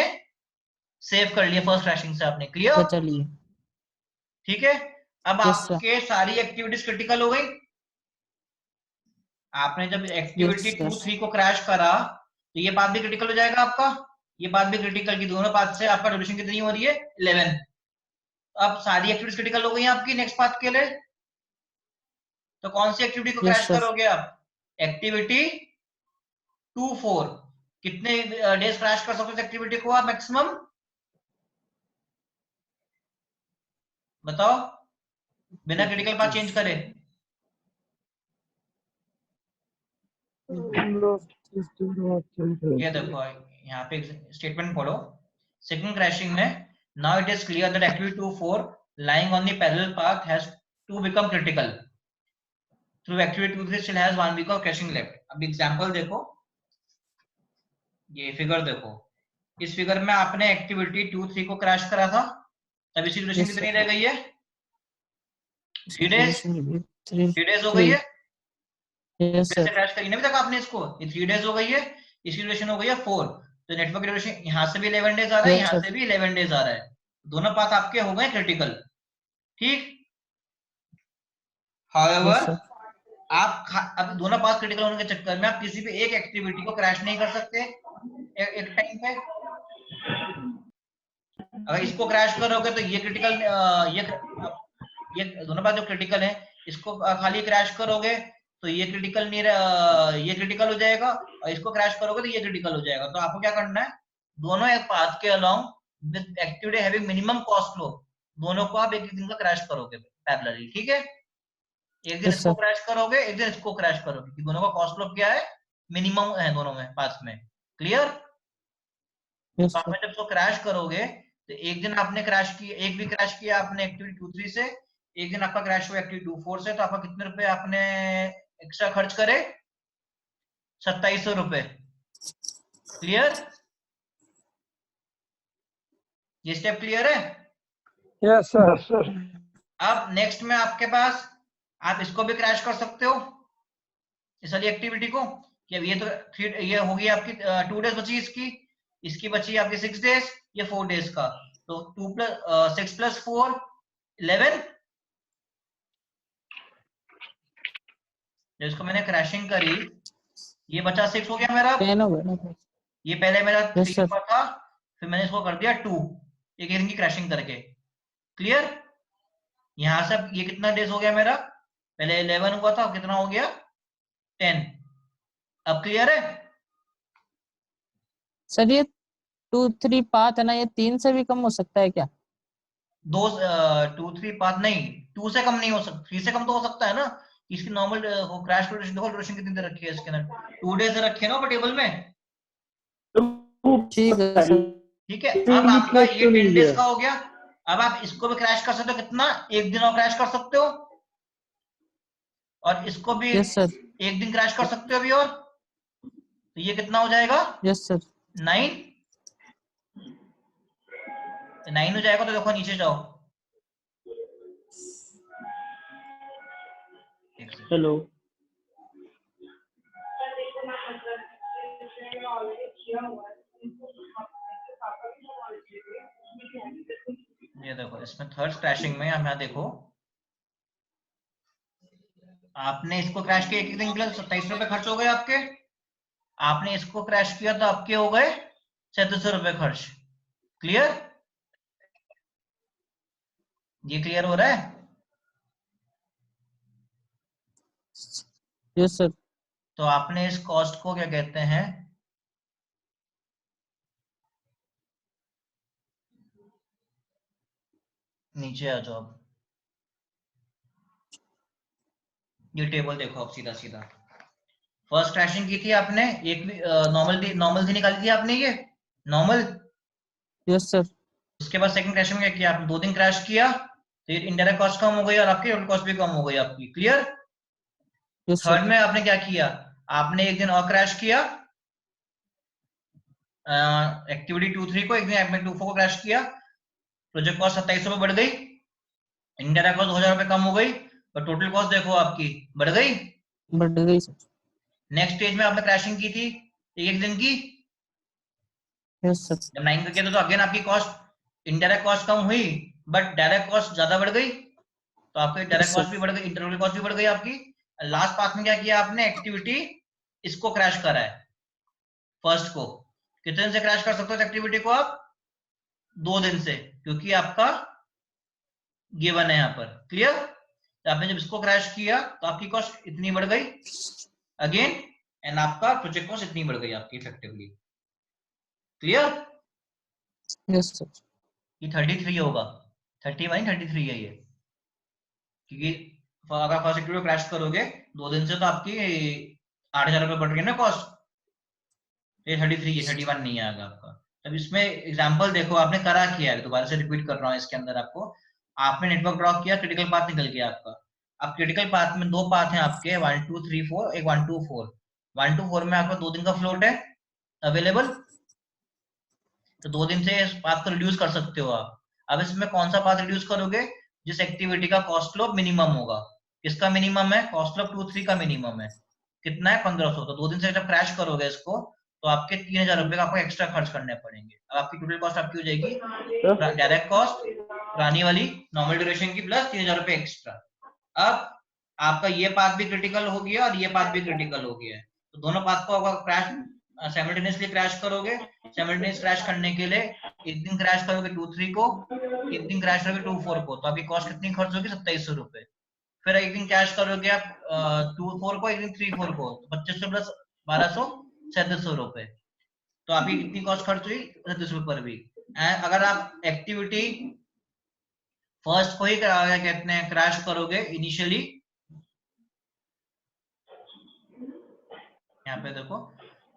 सेव कर लिए फर्स्ट क्रैशिंग से आपने। क्लियर? बचा लिए. ठीक है। अब Yes, sir. आपके सारी एक्टिविटीज क्रिटिकल हो गई। आपने जब एक्टिविटी Yes, 2-3 को क्रैश करा तो ये पाथ भी क्रिटिकल हो जाएगा आपका, ये पाथ भी क्रिटिकल की, दोनों पाथ से आपका ड्यूरेशन कितनी हो रही है? 11। अब सारी एक्टिविटीज क्रिटिकल हो गई आपकी नेक्स्ट पाथ के लिए। तो कौन सी एक्टिविटी को Yes, क्रैश sir. करोगे आप? एक्टिविटी 2-4। कितने डेज क्रैश कर सकते हो एक्टिविटी को आप मैक्सिमम? बताओ, बिना क्रिटिकल पाथ चेंज करे। ये देखो यहाँ पे स्टेटमेंट पढ़ो। सेकंड क्रैशिंग में now it is clear that activity 2-4 lying on the parallel path has to become critical through activity 2-3 still has 1 week of crashing left। अब एग्जांपल देखो, ये फिगर देखो। इस फिगर में आपने एक्टिविटी 2-3 को क्रैश करा था, तब इसकी ड्यूरेशन Yes, कितनी sir. रह गई है? 3 डेज। 3 3 डेज हो गई है। Yes, फिर से sir. क्रैश करी ना अभी तक आपने इसको, ये 3 डेज हो गई है, इसकी ड्यूरेशन हो गई है 4। तो नेटवर्क की ड्यूरेशन यहाँ से भी 11 डेज आ रहा है, Yes, यहाँ sir. से भी 11 डेज आ रहा है। दोनों पाथ आपके हो गए क्रिटिकल। ठीक। Yes, however sir. अब दोनों पाथ क्रिटिकल होने के चक्कर में आप किसी भी एक एक्टिविटी को क्रैश नहीं कर सकते एक टाइम पे। अगर इसको क्रैश करोगे तो ये क्रिटिकल, ये दोनों पाथ जो क्रिटिकल है, इसको खाली क्रैश करोगे तो ये क्रिटिकल नहीं, ये क्रिटिकल हो जाएगा, और इसको क्रैश करोगे तो ये क्रिटिकल हो जाएगा। तो आपको क्या करना है? दोनों एक पाथ के along with activity having minimum cost flow, दोनों को आप एक दिन का क्रैश करोगे पैरेलली। ठीक है। एक दिन Yes, इसको sir. क्रैश करोगे, एक दिन इसको क्रैश करोगे, कि दोनों का कॉस्ट फ्लो क्या है? मिनिमम है दोनों में, पाथ में। क्लियर? Yes, तो आप sir. जब इसको क्रैश करोगे तो एक दिन आपने क्रैश किया, एक भी क्रैश किया आपने एक्टिविटी 2-3 से, एक दिन आपका क्रैश हुआ एक्टिविटी 2-4 से, तो आपका कितने रुपए आपने एक्स्ट्रा खर्च करे? 2700 रुपए। क्लियर? ये स्टेप क्लियर है? Yes, sir. Yes, sir. अब नेक्स्ट में आपके पास, आप इसको भी क्रैश कर सकते हो, इस वाली एक्टिविटी को, कि अब ये तो 3, ये होगी आपकी 2 डेज बची इसकी, इसकी बची आपकी 6 डेज, ये 4 डेज का। तो 6 + 4 11। जिसको मैंने क्रैशिंग करी, ये बचा 6 हो गया मेरा। 10 हो गए ना. ये पहले मेरा Yes, 3 sir. हुआ था, फिर मैंने इसको कर दिया 2, एक दिन की क्रैशिंग करके। क्लियर? यहां से ये कितना डेज हो गया मेरा? पहले 11 हुआ था, अब कितना हो गया? 10। अब क्लियर है? सर ये 2-3 पाथ है ना, ये 3 से भी कम हो सकता है क्या? 2-3 पाथ नहीं, 2 से कम नहीं हो सकता, 3 से कम तो हो सकता है ना। इसकी नॉर्मल क्रैश ड्यूरेशन देखो, ड्यूरेशन कितनी देर रखी है इसके अंदर? 2 डेज रखी है ना टेबल में। ठीक है सर. ठीक है। अब आपका ये 10 डेज का हो गया। अब आप इसको भी क्रैश कर सकते हो, कितना? एक दिन और क्रैश कर सकते हो, और इसको भी Yes, sir. एक दिन क्रैश कर सकते हो अभी और। तो ये कितना हो जाएगा? Yes, sir. 9। 9 हो जाएगा। तो देखो नीचे जाओ, हेलो। ये देखो इसमें थर्ड क्रैशिंग में यहाँ देखो आपने इसको क्रैश किया, एक दिन के लिए 27 रुपए खर्च हो गए आपके। आपने इसको क्रैश किया तो आपके हो गए 3700 रुपए खर्च। क्लियर? ये क्लियर हो रहा है? Yes sir. तो आपने इस कॉस्ट को क्या कहते हैं, नीचे आ जाओ। अब ये टेबल देखो आप सीधा सीधा। फर्स्ट क्रैशिंग की थी आपने, एक नॉर्मल थी निकाली थी आपने, ये नॉर्मल। Yes sir. उसके बाद सेकंड क्रैशिंग में क्या किया आपने, 2 दिन क्रैश किया तो ये इनडायरेक्ट कॉस्ट कम हो गई और आपकी टोटल कॉस्ट भी कम हो गई आपकी। क्लियर? Yes third sir. में आपने क्या किया, आपने एक दिन और क्रैश किया, एक्टिविटी 2-3 को, एक दिन एक्टिविटी 2-4 को क्रैश किया, प्रोजेक्ट कॉस्ट 2700 रुपए बढ़ गई, इनडायरेक्ट कॉस्ट 2000 रुपए कम हो गई, और टोटल कॉस्ट देखो आपकी बढ़ गई। बढ़ गई सर। नेक्स्ट स्टेज में आपने क्रैशिंग की थी एक दिन की, यस सर। जब 9 का किया तो अगेन आपकी कॉस्ट इनडायरेक्ट कॉस्ट कम हुई बट डायरेक्ट कॉस्ट ज्यादा बढ़ गई, तो आपकी डायरेक्ट कॉस्ट भी बढ़ गई, इंटरनल कॉस्ट भी बढ़ गई आपकी। लास्ट पार्ट में क्या किया आपने, एक्टिविटी इसको क्रैश करा है, फर्स्ट को। कितने दिन से क्रैश कर सकते हो एक्टिविटी को आप? 2 दिन से, क्योंकि आपका गिवन है यहाँ पर। क्लियर? तो आपने जब इसको क्रैश किया तो आपकी कॉस्ट इतनी बढ़ गई अगेन, एंड आपका प्रोजेक्ट कॉस्ट इतनी बढ़ गई आपकी इफेक्टिवली। क्लियर? Yes sir. ये 33 होगा, 31 33 है ये, क्योंकि अगर फर्स्ट एक्टिविटी क्रैश करोगे 2 दिन से तो आपकी 8000 रुपए बढ़ गए ना कॉस्ट। ये 33 है, 31 नहीं आएगा आपका। अब इसमें एग्जांपल देखो आपने करा किया है, दोबारा से रिपीट कर रहा हूँ इसके अंदर आपको। आपने नेटवर्क ड्रॉ किया, क्रिटिकल पाथ निकल गया आपका। अब क्रिटिकल पाथ में 2 पाथ हैं आपके, 1 2 3 4, एक 1 2 4। 1 2 4 में आपका 2 दिन का फ्लोट है अवेलेबल, तो 2 दिन से इस पाथ को रिड्यूस कर सकते हो आप। अब इसमें कौन सा पाथ रिड्यूस करोगे, जिस एक्टिविटी का कॉस्ट फ्लो मिनिमम होगा। किसका मिनिमम है? कॉस्ट फ्लो 2-3 का मिनिमम है। कितना है? 1500। तो 2 दिन से जब क्रैश करोगे इसको तो आपके 3000 रुपए का आपको एक्स्ट्रा खर्च करने पड़ेंगे। अब आपकी टोटल कॉस्ट आपकी हो जाएगी डायरेक्ट कॉस्ट पुरानी वाली नॉर्मल ड्यूरेशन की प्लस 3000 रुपए एक्स्ट्रा। अब आपका ये पाथ भी क्रिटिकल हो गया और ये पाथ भी क्रिटिकल हो गया है, तो दोनों पाथ को अगर क्रैश साइमल्टेनियसली क्रैश करोगे, साइमल्टेनियस क्रैश करने के लिए एक दिन क्रैश करोगे 2-3 को, एक दिन क्रैश करोगे 2-4 को, तो आपकी कॉस्ट कितनी खर्च होगी? 2700 रुपए। फिर एक दिन क्रैश करोगे आप 2-4 को, एक दिन 3-4 को, तो 2500 प्लस 1200 3700 रुपए। तो आपकी कितनी कॉस्ट खर्च हुई? 37 रुपए पर वीक। अगर आप एक्टिविटी फर्स्ट को ही क्या कहते हैं क्रैश करोगे इनिशियली, यहाँ पे देखो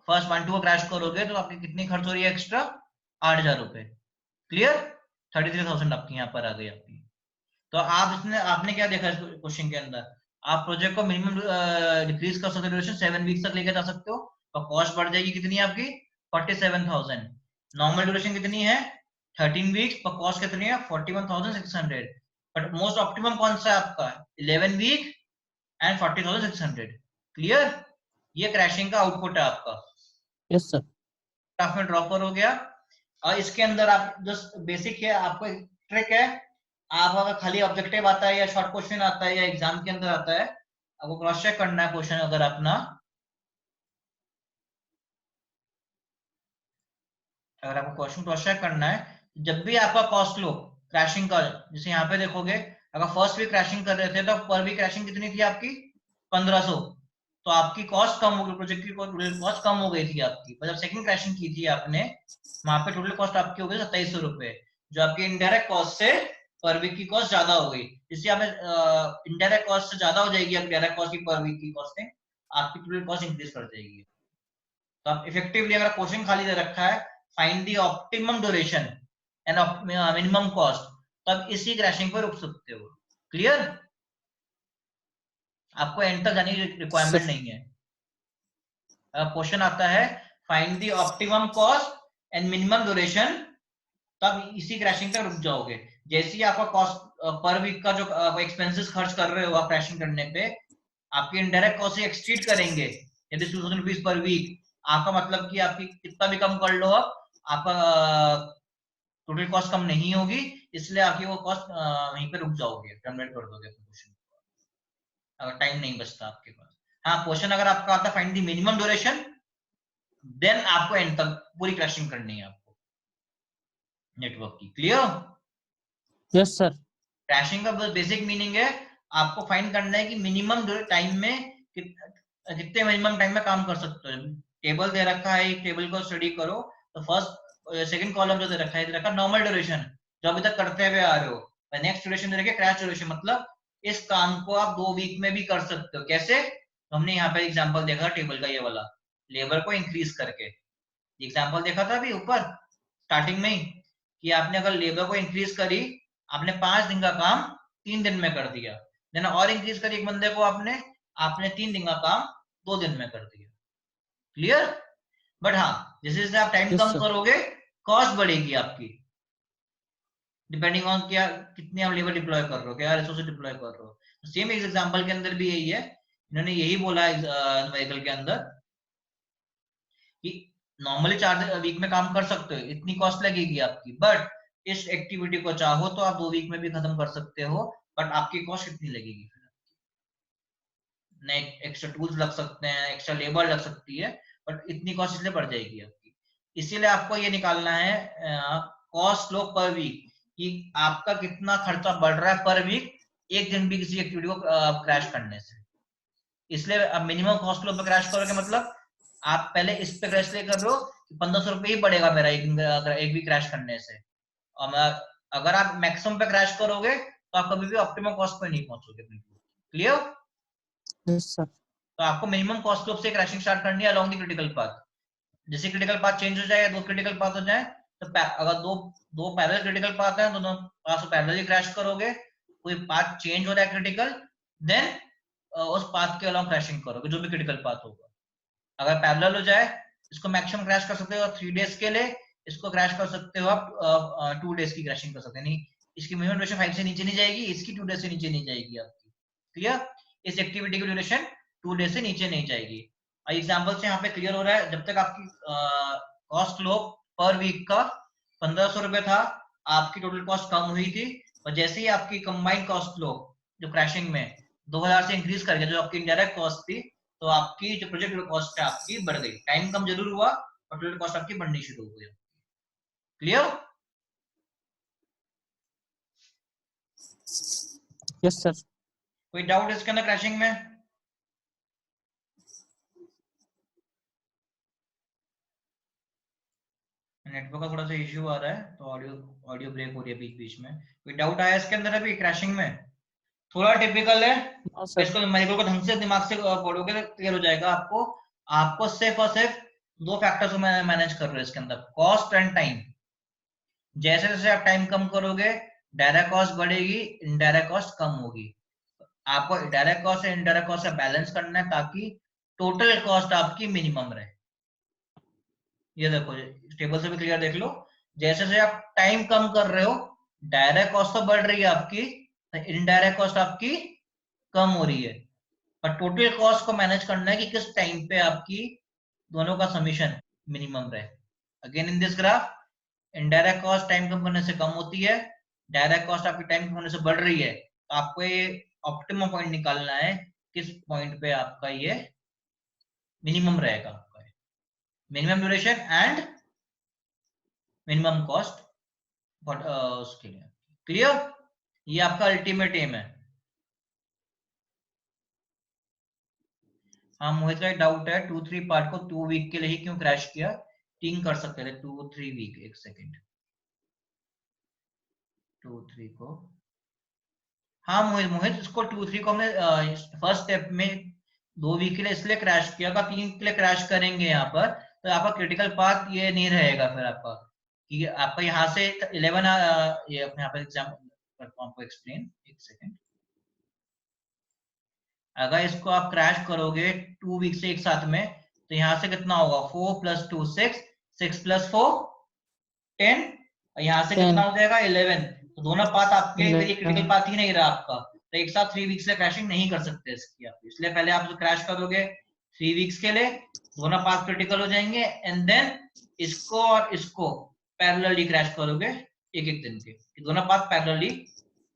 फर्स्ट 1 2 को क्रैश करोगे तो आपकी कितनी खर्च हो रही है एक्स्ट्रा? 8000 रुपए। क्लियर? 33,000 आपकी यहाँ पर आ गई आपकी। तो आप इसने आपने क्या देखा क्वेश्चन के अंदर, आप प्रोजेक्ट को मिनिमम डिक्रीज कर सकते हो, ड्यूरेशन 7 वीक्स तक लेके जा सकते हो, तो कॉस्ट बढ़ जाएगी कितनी आपकी? 47,000। नॉर्मल ड्यूरेशन कितनी है? 13 वीक्स, पर कॉस्ट कितनी है? 41,600। बट मोस्ट ऑप्टिमम कौन सा है आपका? 11 वीक एंड 40,600। क्लियर? ये क्रैशिंग का आउटपुट है आपका। Yes sir. ग्राफ में ड्रॉ कर हो गया। और इसके अंदर आप जस्ट बेसिक है, आपको एक ट्रिक है, आप अगर खाली ऑब्जेक्टिव आता है या शॉर्ट क्वेश्चन आता है या एग्जाम के अंदर आता है, आपको क्रॉस चेक करना है क्वेश्चन। अगर अपना अगर आपको क्वेश्चन क्रॉस चेक करना है, जब भी आपका कॉस्ट लो क्रैशिंग का, जैसे यहाँ पे देखोगे अगर फर्स्ट वीक क्रैशिंग कर रहे थे तो पर वीक क्रैशिंग कितनी थी आपकी? 1500। तो आपकी कॉस्ट कम हो गई, प्रोजेक्ट की कॉस्ट कम हो गई थी आपकी। पर जब सेकंड क्रैशिंग की थी आपने, वहां पे टोटल कॉस्ट आपकी हो गई 2700 रुपए, जो आपकी इनडायरेक्ट कॉस्ट से पर वीक की कॉस्ट ज्यादा हो गई। इससे आपने इनडायरेक्ट कॉस्ट से ज्यादा हो जाएगी आपकी डायरेक्ट कॉस्ट की, पर वीक की कॉस्टिंग आपकी टोटल कॉस्ट इंक्रीज कर जाएगी। तो आप इफेक्टिवली अगर क्वेश्चन खाली दे रखा है find the optimum duration and minimum cost, तब इसी क्रैशिंग पर रुक सकते हो। क्लियर? आपको एंड तक जाने की रिक्वायरमेंट नहीं है। क्वेश्चन आता है find the optimum cost and minimum duration, तब इसी क्रैशिंग पे रुक जाओगे। जैसे ही आपका कॉस्ट पर वीक का जो एक्सपेंसेस खर्च कर रहे हो आप क्रैशिंग करने पे, आपके इनडायरेक्ट कॉस्ट से एक्ससीड करेंगे, यदि 2000 रुपीज पर वीक, आपका मतलब कि आपकी कितना भी कम कर लो आप, आपका टोटल कॉस्ट कम नहीं होगी, इसलिए आपकी वो कॉस्ट वहीं पे रुक जाओगे, टर्मिनेट कर दोगे क्वेश्चन अगर टाइम नहीं बचता आपके पास। हाँ, क्वेश्चन अगर आपका आता find the minimum duration, then आपको एंड तक पूरी क्रैशिंग करनी है आपको नेटवर्क की। क्लियर? Yes sir. क्रैशिंग का बेसिक मीनिंग है आपको फाइंड करना है कि मिनिमम टाइम में कितने मिनिमम टाइम में काम कर सकते हो। टेबल दे रखा है, एक टेबल को स्टडी करो तो फर्स्ट सेकंड कॉलम जो दे रखा है, दे रखा नॉर्मल ड्यूरेशन जो अभी तक करते हुए आ रहे हो, नेक्स्ट ड्यूरेशन दे रखा है क्रैश ड्यूरेशन, मतलब इस काम को आप 2 वीक में भी कर सकते हो। कैसे? हमने यहाँ पे एग्जांपल देखा टेबल का, ये वाला लेबर को इंक्रीज करके एग्जांपल देखा था अभी ऊपर स्टार्टिंग में ही, कि आपने अगर लेबर को इंक्रीज करी, आपने 5 दिन का काम 3 दिन में कर दिया, देन और इंक्रीज करी एक बंदे को आपने 3 दिन का काम 2 दिन में कर दिया। क्लियर? बट हाँ, जैसे जैसे आप टाइम Yes, कम sir. करोगे कॉस्ट बढ़ेगी आपकी, डिपेंडिंग ऑन क्या कितनी आप लेबर डिप्लॉय कर रहे हो, क्या रिसोर्स डिप्लॉय कर रहे हो। सेम इस एग्जांपल के अंदर भी यही है, इन्होंने यही बोला व्हीकल के अंदर कि नॉर्मली 4 वीक में काम कर सकते हो, इतनी कॉस्ट लगेगी आपकी, बट इस एक्टिविटी को चाहो तो आप 2 वीक में भी खत्म कर सकते हो, बट आपकी कॉस्ट इतनी लगेगी। नहीं, एक्स्ट्रा टूल्स लग सकते हैं, एक्स्ट्रा लेबर लग सकती है, बट इतनी कॉस्ट इसलिए बढ़ जाएगी आपकी। इसीलिए आपको ये निकालना है कॉस्ट लो पर वीक, कि आपका कितना खर्चा बढ़ रहा है पर वीक एक दिन भी किसी एक्टिविटी को क्रैश करने से। इसलिए अब मिनिमम कॉस्ट लो पे क्रैश करोगे, मतलब आप पहले इस पे क्रैश ले कर रहे हो 1500 रुपये ही बढ़ेगा मेरा एक भी क्रैश करने से, और अगर आप मैक्सिमम पे क्रैश करोगे तो आप कभी भी ऑप्टिमम कॉस्ट पे नहीं पहुंचोगे। क्लियर? Yes sir. तो आपको मिनिमम कॉस्ट ऑफ से क्रैशिंग स्टार्ट करनी है अलोंग द क्रिटिकल पाथ। जैसे क्रिटिकल पाथ चेंज हो जाए, 2 क्रिटिकल पाथ हो जाए, तो अगर दो पैरेलल क्रिटिकल पाथ है, दोनों पाथ को पैरेलली क्रैश करोगे, कोई पाथ चेंज हो रहा है क्रिटिकल, देन उस पाथ के अलोंग क्रैशिंग करोगे जो भी क्रिटिकल पाथ होगा। अगर पैरेलल हो जाए, इसको मैक्सिमम क्रैश कर सकते हो 3 डेज के लिए, इसको क्रैश कर सकते हो आप 2 डेज की क्रैशिंग कर सकते हैं। नहीं, इसकी मिनिमम ड्यूरेशन 5 से नीचे नहीं जाएगी, इसकी 2 डेज से नीचे नहीं जाएगी आपकी। क्लियर? इस एक्टिविटी की ड्यूरेशन 2 डेज से नीचे नहीं जाएगी। एग्जांपल से यहाँ पे क्लियर हो रहा है, जब तक आपकी कॉस्ट लो पर वीक का 1500 रुपए था, आपकी टोटल कॉस्ट कम हुई थी, और जैसे ही आपकी कंबाइंड कॉस्ट लो जो क्रैशिंग में 2000 से इंक्रीज कर गया, जो आपकी इनडायरेक्ट कॉस्ट थी, तो आपकी जो प्रोजेक्ट कॉस्ट है आपकी बढ़ गई। टाइम कम जरूर हुआ और टोटल कॉस्ट आपकी बढ़नी शुरू हो गई। क्लियर? Yes sir. कोई डाउट इसके अंदर क्रैशिंग में? नेटवर्क का थोड़ा सा इश्यू आ रहा है तो ऑडियो ब्रेक हो रही है बीच बीच में। कोई डाउट आया इसके अंदर अभी क्रैशिंग में? थोड़ा टिपिकल है, इसको मेरे को ढंग से दिमाग से पढ़ोगे तो क्लियर हो जाएगा आपको। आपको सिर्फ और सिर्फ 2 फैक्टर्स को मैनेज कर रहे हो इसके अंदर, कॉस्ट एंड टाइम। जैसे जैसे आप टाइम कम करोगे डायरेक्ट कॉस्ट बढ़ेगी, इनडायरेक्ट कॉस्ट कम होगी। आपको डायरेक्ट कॉस्ट और इनडायरेक्ट कॉस्ट का बैलेंस करना है ताकि टोटल कॉस्ट आपकी मिनिमम रहे। ये देखो टेबल से भी क्लियर देख लो, जैसे जैसे आप टाइम कम कर रहे हो डायरेक्ट कॉस्ट तो बढ़ रही है आपकी, इनडायरेक्ट कॉस्ट आपकी कम हो रही है, और टोटल कॉस्ट को मैनेज करना है कि किस टाइम पे आपकी दोनों का समीशन मिनिमम रहे। Again in this graph, indirect cost time कम करने से कम होती है, डायरेक्ट कॉस्ट आपकी टाइम कम होने से बढ़ रही है। तो आपको ये ऑप्टिमम पॉइंट निकालना है, किस पॉइंट पे आपका ये मिनिमम रहेगा, आपका minimum duration and minimum cost उसके लिए। क्लियर? ये आपका अल्टीमेट एम है। हाँ, मोहित का डाउट है 2-3 पार्ट को 2 वीक के लिए ही क्यों क्रैश किया, 3 कर सकते थे 2-3 वीक। एक सेकेंड, 2-3 को, हाँ मोहित इसको 2-3 को हमने फर्स्ट स्टेप में 2 वीक के लिए इसलिए क्रैश किया, 3 के लिए क्रैश करेंगे यहाँ पर तो आपका क्रिटिकल पाथ ये नहीं रहेगा फिर आपका, कि आपका यहाँ से 11 ये अपने यहाँ पर एग्जाम करता हूँ आपको एक्सप्लेन। एक सेकेंड, अगर इसको आप क्रैश करोगे 2 वीक से एक साथ में तो यहाँ से कितना होगा, 4 + 2 6, 6 + 4 10, यहाँ से कितना हो जाएगा 11। तो दोनों पाथ आपके क्रिटिकल पाथ ही नहीं रहा आपका, तो एक साथ 3 वीक्स से क्रैशिंग नहीं कर सकते इसकी आप, इसलिए पहले आप जो क्रैश करोगे 3 वीक्स के लिए, दोनों पाथ क्रिटिकल हो जाएंगे, एंड देन इसको और इसको पैरेलली क्रैश करोगे एक एक दिन के, दोनों पाथ पैरेलली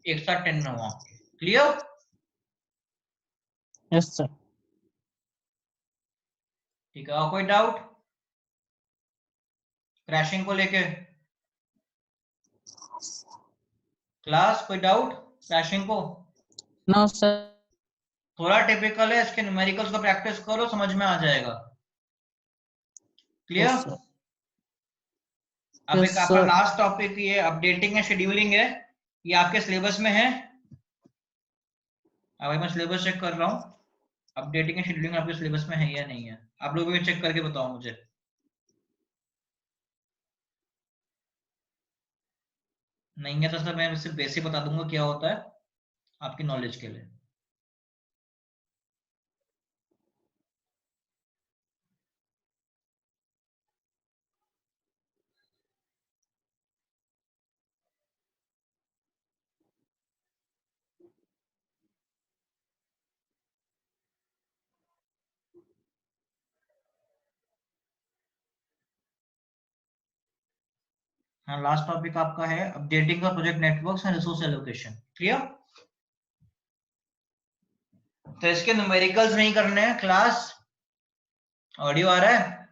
एक साथ 10 हुआ। क्लियर? Yes sir. ठीक है, और कोई डाउट क्रैशिंग को लेके? क्लास कोई डाउट क्रैशिंग को? No sir. थोड़ा टिपिकल है, इसके न्यूमेरिकल्स को प्रैक्टिस करो, समझ में आ जाएगा। क्लियर? Yes sir. अब Yes, एक आपका sir. लास्ट टॉपिक ये अपडेटिंग है, शेड्यूलिंग है, ये आपके सिलेबस में है। अब मैं सिलेबस चेक कर रहा हूँ, अपडेटिंग एंड शेड्यूलिंग आपके सिलेबस में है या नहीं है, आप लोग भी चेक करके बताओ मुझे। नहीं है तो सर मैं सिर्फ बेसिक बता दूंगा क्या होता है आपकी नॉलेज के लिए। हाँ, लास्ट टॉपिक आपका है अपडेटिंग का project networks and resource allocation. Clear? तो इसके न्यूमेरिकल्स नहीं करने हैं। क्लास ऑडियो आ रहा है?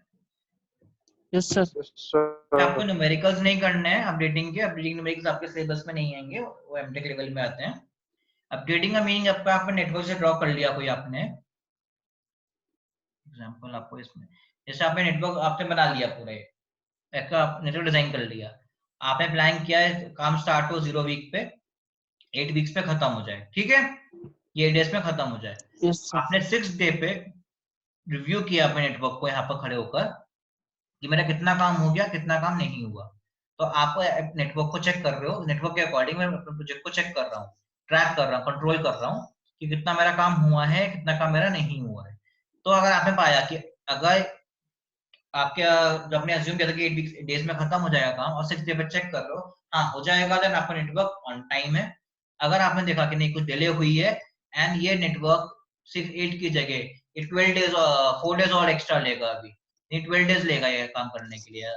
Yes sir. आपको न्यूमेरिकल्स नहीं करने हैं अपडेटिंग के, अपडेटिंग न्यूमेरिकल्स आपके सिलेबस में नहीं आएंगे, वो एमटेक लेवल में आते हैं। अपडेटिंग का मीनिंग आपने नेटवर्क से ड्रॉ कर लिया कोई, आपने एग्जांपल आपको इसमें, जैसे आपने नेटवर्क आपने बना लिया पूरे एक नेटवर्क डिजाइन कर लिया, आपने प्लान किया है काम स्टार्ट हो 0 वीक पे, 8 वीक्स पे खत्म हो जाए, ठीक है, ये 8 डेज में खत्म हो जाए। Yes sir. आपने 6 डे पे रिव्यू किया अपने नेटवर्क को यहाँ पर खड़े होकर कि मेरा कितना काम हो गया, कितना काम नहीं हुआ। तो आप नेटवर्क को चेक कर रहे हो, नेटवर्क के अकॉर्डिंग मैं अपने प्रोजेक्ट को चेक कर रहा हूँ, ट्रैक कर रहा हूँ, कंट्रोल कर रहा हूँ कि कितना मेरा काम हुआ है, कितना काम मेरा नहीं हुआ है। तो अगर आपने पाया कि अगर आपके जब आपने अज्यूम किया था कि 8 डेज में खत्म हो जाएगा काम और 6 डे पे चेक कर रहे हो, हाँ हो जाएगा, देन आपका नेटवर्क ऑन टाइम है। अगर आपने देखा कि नहीं कुछ डिले हुई है एंड ये नेटवर्क सिर्फ 8 की जगह ये 12 डेज 4 डेज और एक्स्ट्रा लेगा, अभी नहीं 12 डेज लेगा ये काम करने के लिए,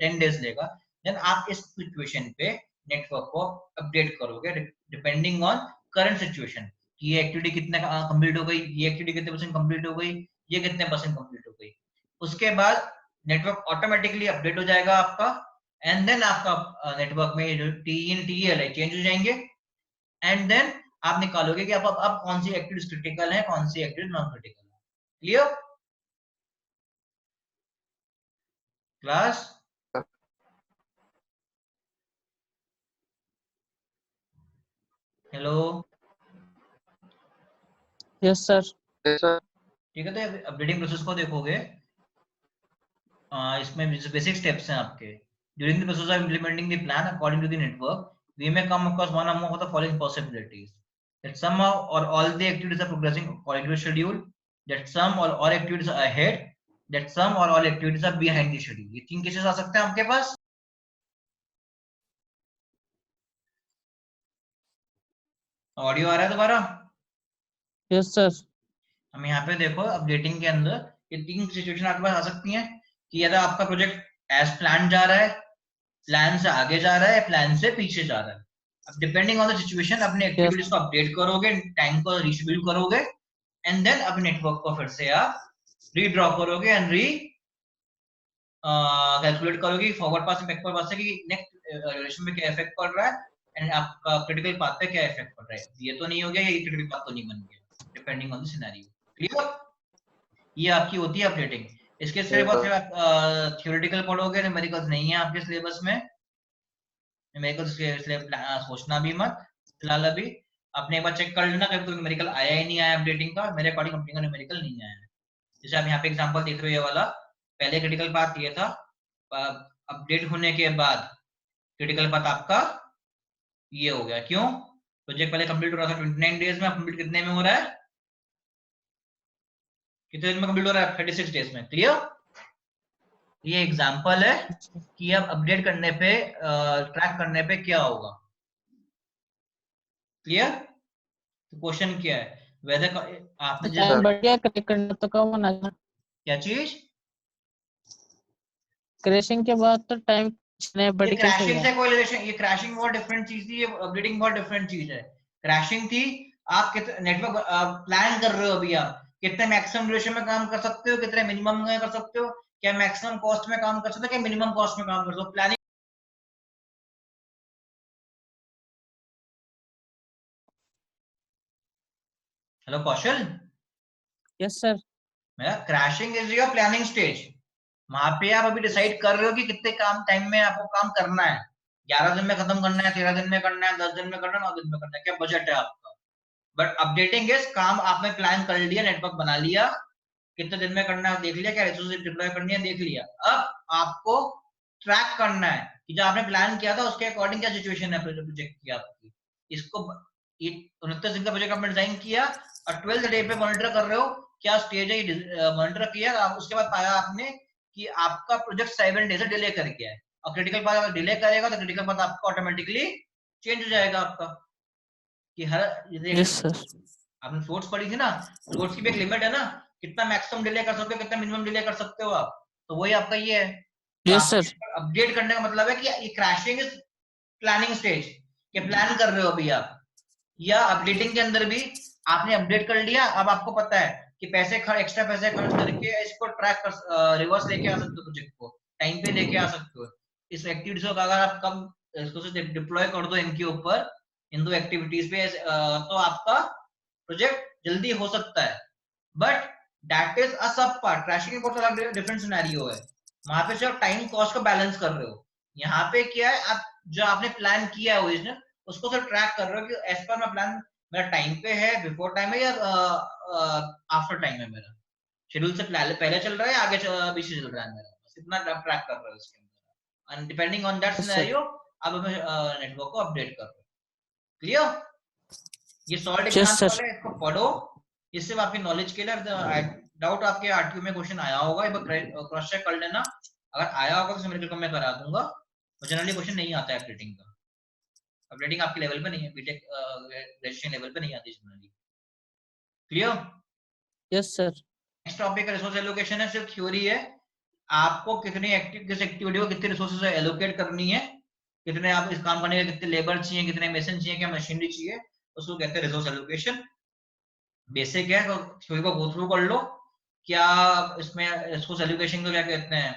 10 डेज लेगा, देन आप इस सिचुएशन पे नेटवर्क को अपडेट करोगे डिपेंडिंग ऑन करंट सिचुएशन कि ये एक्टिविटी कितने कंप्लीट हो गई, ये एक्टिविटी कितने परसेंट कंप्लीट हो गई, ये कितने परसेंट कंप्लीट हो गई। उसके बाद नेटवर्क ऑटोमेटिकली अपडेट हो जाएगा आपका, एंड देन आपका नेटवर्क में जो टी इन टी एल है चेंज हो जाएंगे, एंड देन आप निकालोगे कि आप अब कौन सी एक्टिविटीज क्रिटिकल है, कौन सी एक्टिविटी नॉन क्रिटिकल है। Clear? Class hello? Yes sir. ठीक है, तो अपडेटिंग प्रोसेस को देखोगे, इसमें बेसिक स्टेप्स हैं आपके। During the process of implementing the plan according to the network we may come across one or more of the following possibilities: that some or all the activities are progressing according to schedule, that some or all activities are ahead, that some or all activities are behind the schedule। ये 3 केसेस आ सकते हैं आपके पास। ऑडियो आ रहा है दोबारा? Yes sir. हम यहाँ पे देखो अपडेटिंग के अंदर ये 3 सिचुएशन आपके पास आ सकती हैं कि यदि आपका प्रोजेक्ट एज प्लान जा रहा है, प्लान से आगे जा रहा है, प्लान से पीछे जा रहा है। अब डिपेंडिंग ऑन द सिचुएशन अपने एक्टिविटीज को अपडेट करोगे, टाइम को रीशेड्यूल करोगे, एंड देन अपने नेटवर्क को फिर से आप रीड्रॉ करोगे एंड री कैलकुलेट करोगे फॉरवर्ड पास से बैकवर्ड पास से कि नेक्स्ट ड्यूरेशन में क्या इफेक्ट पड़ रहा है एंड आपका क्रिटिकल पाथ पे क्या इफेक्ट पड़ रहा है। ये तो नहीं हो गया, ये क्रिटिकल पाथ तो नहीं बन गया, depending on the scenario. Clear? ये आपकी होती है अपडेटिंग। इसके सिलेबस में आप थ्योरेटिकल पढ़ोगे, न्यूमेरिकल्स नहीं है आपके सिलेबस में, न्यूमेरिकल्स के इसलिए सोचना भी मत फिलहाल। अभी आपने एक बार चेक कर लेना कभी तो न्यूमेरिकल आया ही नहीं आया अपडेटिंग का, मेरे अकॉर्डिंग अपडेटिंग का न्यूमेरिकल नहीं आया है। जैसे आप यहाँ पे एग्जांपल देख रहे हो, ये वाला पहले क्रिटिकल पाथ ये था, अपडेट होने के बाद क्रिटिकल पाथ आपका ये हो गया। क्यों? प्रोजेक्ट पहले कंप्लीट हो रहा था 29 डेज में, अब कंप्लीट कितने में हो रहा है, कितने दिन में कंप्लीट हो रहा है? 36 डेज में। क्लियर? ये एग्जांपल है कि अब अपडेट करने पे ट्रैक करने पे क्या होगा। क्लियर? तो क्वेश्चन क्या है, वेदर आपने जिस टाइम बढ़ गया क्लिक करना तो कम होना चाहिए। क्या चीज, क्रैशिंग के बाद तो टाइम बढ़ ये कैसे क्रैशिंग गया? से कोई रिलेशन, ये क्रैशिंग बहुत डिफरेंट चीज थी, ये अपडेटिंग बहुत डिफरेंट चीज है। क्रैशिंग थी आप कितने नेटवर्क प्लान कर रहे हो, अभी आप कितने मैक्सिमम ड्यूरेशन में काम कर सकते हो, कितने मिनिमम में कर सकते हो, क्या मैक्सिमम कॉस्ट में काम कर सकते हो, क्या मिनिमम कॉस्ट में काम कर सकते हो, प्लानिंग। हेलो कौशल, यस सर। मेरा crashing is your planning stage. वहां पे आप अभी डिसाइड कर रहे हो कि कितने काम टाइम में आपको काम करना है, 11 दिन में खत्म करना है, 13 दिन में करना है, 10 दिन में करना है, 9 दिन में करना है, क्या बजट है आपका। बट अपडेटिंग इज काम आपने प्लान कर लिया, नेटवर्क बना लिया, कितने दिन में करना है देख लिया, क्या रिसोर्सेज डिप्लॉय करनी है देख लिया। अब आपको ट्रैक करना है कि जो आपने प्लान किया था उसके अकॉर्डिंग क्या सिचुएशन है प्रोजेक्ट की आपकी। इसको 29 दिन का प्रोजेक्ट आपने डिजाइन किया और 12th डे पे मॉनिटर कर रहे हो क्या स्टेज है, मॉनिटर किया, उसके बाद पाया आपने कि आपका प्रोजेक्ट 7 डे से डिले कर गया है, और क्रिटिकल पाथ अगर डिले करेगा तो क्रिटिकल पाथ आपका ऑटोमेटिकली चेंज हो जाएगा आपका। कि हर यस सर। आपने फ्लोट्स पढ़ी थी ना, फ्लोट्स की भी एक लिमिट है ना, कितना मैक्सिमम डिले कर सकते हो, कितना मिनिमम डिले कर सकते हो आप, तो वही आपका ये है। तो यस आप सर। अपडेट करने का मतलब है कि ये क्रैशिंग इज प्लानिंग स्टेज, ये प्लान कर रहे हो अभी आप, या अपडेटिंग के अंदर भी आपने अपडेट कर लिया, अब आपको पता है कि पैसे एक्स्ट्रा पैसे खर्च करके इसको ट्रैक कर रिवर्स लेके आ सकते हो, प्रोजेक्ट को टाइम पे लेके आ सकते हो। इस एक्टिविटीज को अगर आप कम इसको डिप्लॉय कर दो इनके ऊपर, इन दो एक्टिविटीज पे, तो आपका प्रोजेक्ट जल्दी हो सकता है। बट दैट इज अ सब पार्ट, क्रैशिंग में बहुत सारा डिफरेंट सिनेरियो है, वहां पे सिर्फ टाइम कॉस्ट को बैलेंस कर रहे हो। यहाँ पे क्या है, आप जो आपने प्लान किया है ओरिजिनल उसको सिर्फ ट्रैक कर रहे हो कि एज पर माई प्लान मेरा टाइम पे है, बिफोर टाइम है, या आफ्टर टाइम है, मेरा शेड्यूल से पहले चल रहा है, आगे पीछे चल रहा है मेरा, बस इतना ट्रैक कर रहे हो इसके अंदर। And depending on that yes sir. Scenario आप अपने नेटवर्क को अपडेट कर रहे हो। क्लियर? ये सॉल्ट यस सर। एग्जांपल है, इसको पढ़ो, ये सिर्फ आपकी नॉलेज के लिए। डाउट आपके आरटीओ में क्वेश्चन आया होगा, एक बार क्रॉस चेक कर लेना, अगर आया होगा तो मेरे को मैं करा दूंगा। जनरली क्वेश्चन नहीं आता है अपडेटिंग का, अपडेटिंग आपके लेवल पे नहीं है, बीटेक ग्रेजुएशन लेवल पे नहीं आती generally. Clear? Yes sir. Next topic resource allocation है, सिर्फ थ्योरी है, आपको कितनी किस एक्टिविटी को कितने रिसोर्सेज एलोकेट करनी है, कितने आप इस काम करने के कितने लेबर चाहिए, कितने मशीन चाहिए, क्या मशीनरी चाहिए, उसको कहते हैं रिसोर्स एलोकेशन। बेसिक है, तो थ्योरी को गो थ्रू कर लो। क्या इसमें रिसोर्स एलोकेशन को क्या कहते हैं,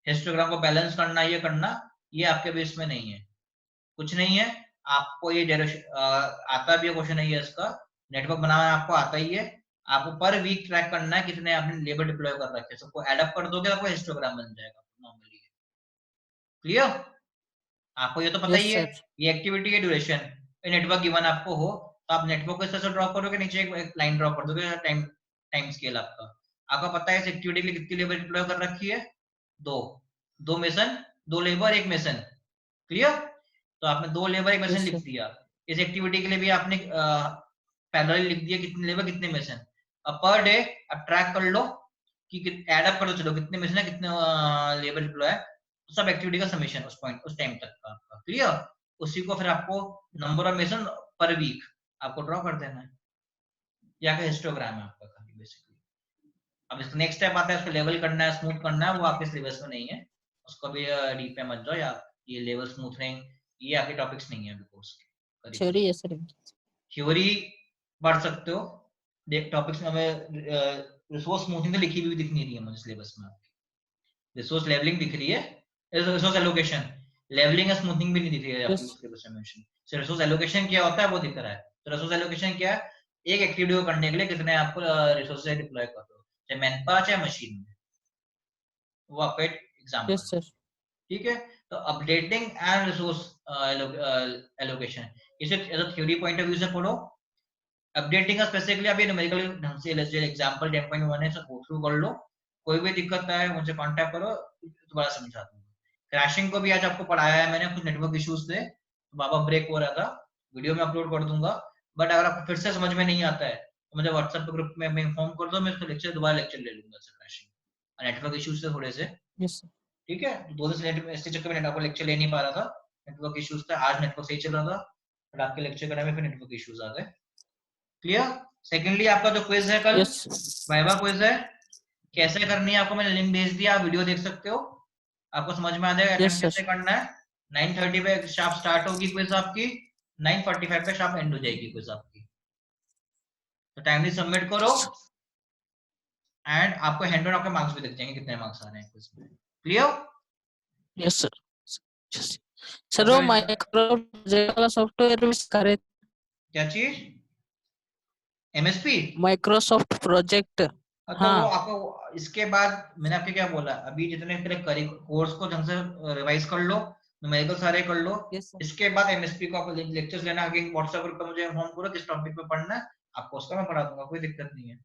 हिस्टोग्राम को बैलेंस करना, ये करना, ये आपके बेस में नहीं है, कुछ नहीं है। आपको ये आता भी है, क्वेश्चन है ये इसका, नेटवर्क बनाना आपको आता ही है, आपको पर वीक ट्रैक करना है कितने आपने लेबर डिप्लॉय कर रखे हैं, सबको एड अप कर दोगे आपको हिस्टोग्राम बन जाएगा नॉर्मली। क्लियर? आपको ये तो पता ही यस है, सर। ये एक्टिविटी है, ड्यूरेशन, नेटवर्क गिवन आपको हो तो आप नेटवर्क को इस तरह से ड्रॉ करोगे, नीचे एक लाइन ड्रॉ कर दोगे, टाइम टाइम स्केल आपका, आपको पता है इस एक्टिविटी के लिए कितनी लेबर डिप्लॉय कर रखी है, दो, दो मेसन, दो लेबर एक मेसन। क्लियर? तो आपने दो लेबर एक मशीन यस लिख सर। दिया, इस एक्टिविटी के लिए भी आपने पैरेलल लिख दिया कितने लेबर कितने मशीन। अब पर डे अब ट्रैक कर लो कि ऐड अप कर लो, चलो कितने मशीन है, कितने लेबर डिप्लॉय है, तो सब एक्टिविटी का समेशन उस पॉइंट उस टाइम तक का आपका। क्लियर? उसी को फिर आपको नंबर ऑफ मशीन पर वीक आपको ड्रॉ कर देना है, या फिर हिस्टोग्राम है आपका खाली बेसिकली। अब इसका नेक्स्ट स्टेप आता है, उसको लेवल करना है, स्मूथ करना है, वो आपके सिलेबस में नहीं है, उसको भी डीप में मत जाओ, या ये लेवल स्मूथनिंग ये आपके टॉपिक्स नहीं है अभी कोर्स के। थ्योरी है सर। थ्योरी पढ़ सकते हो, देख टॉपिक्स में हमें रिसोर्स स्मूथिंग तो लिखी हुई दिख नहीं रही है मुझे सिलेबस में आपकी, रिसोर्स लेवलिंग दिख रही है, रिसोर्स एलोकेशन, लेवलिंग या स्मूथिंग भी नहीं दिख रही है आपकी यस। सिलेबस में मेंशन। सिर्फ रिसोर्स एलोकेशन क्या होता है वो दिख रहा है। तो रिसोर्स एलोकेशन क्या है, एक एक्टिविटी को करने के लिए कितने आपको रिसोर्सेज डिप्लॉय कर दो, चाहे मैन पावर चाहे मशीन में, वो आपका एक एग्जांपल यस है। सर। ठीक है? तो अपडेटिंग एंड रिसोर्स एलोकेशन, इसे as a theory point of view से पढ़ो। अपडेटिंग का स्पेसिफिकली अभी न्यूमेरिकल ढंग से एग्जांपल 10.1 है, सब गो थ्रू कर लो, कोई भी दिक्कत है मुझे कांटेक्ट करो, दोबारा समझा दूंगा। क्रैशिंग को भी आज आपको पढ़ाया है मैंने, कुछ नेटवर्क इश्यूज थे तो बाबा ब्रेक हो रहा था, वीडियो में अपलोड कर दूंगा। बट अगर आपको फिर से समझ में नहीं आता है तो मुझे व्हाट्सएप ग्रुप में इन्फॉर्म कर दो, मैं उसको दोबारा लेक्चर ले लूंगा क्रैशिंग नेटवर्क इश्यूज से थोड़े से। Yes sir. ठीक है? दो दिन से इसके चक्कर में आपको लेक्चर ले नहीं पा रहा था, नेटवर्क इश्यूज था, आज नेटवर्क सही चल रहा था, बट आपके लेक्चर करने में फिर नेटवर्क इश्यूज आ गए। क्लियर? सेकेंडली आपका जो क्विज है कल, यस वाइवा क्विज है, कैसे करनी है आपको मैंने लिंक भेज दिया, आप वीडियो देख सकते हो, आपको समझ में आ जाएगा Yes, अटेम्प्ट sir. कैसे करना है। 9:30 पे शार्प स्टार्ट होगी क्विज आपकी, 9:45 पे शार्प एंड हो जाएगी क्विज आपकी। तो टाइमली सबमिट करो एंड आपको हैंड ऑन आपके मार्क्स भी दिख जाएंगे कितने मार्क्स आ रहे हैं क्विज में। क्लियर? Yes sir. सर वो माइक्रो प्रोजेक्ट वाला सॉफ्टवेयर भी करे, क्या चीज? एमएसपी? Microsoft project. तो हाँ। वो आपको इसके बाद मैंने आपके क्या बोला, अभी जितने पहले कोर्स को ढंग से रिवाइज कर लो, न्यूमेरिकल सारे कर लो, यस सर। इसके बाद एमएसपी को आपको लेक्चर्स लेना आगे व्हाट्सएप ग्रुप पे मुझे इन्फॉर्म करो किस टॉपिक पे पढ़ना है, आपको उसका मैं पढ़ा दूंगा, कोई दिक्कत नहीं है।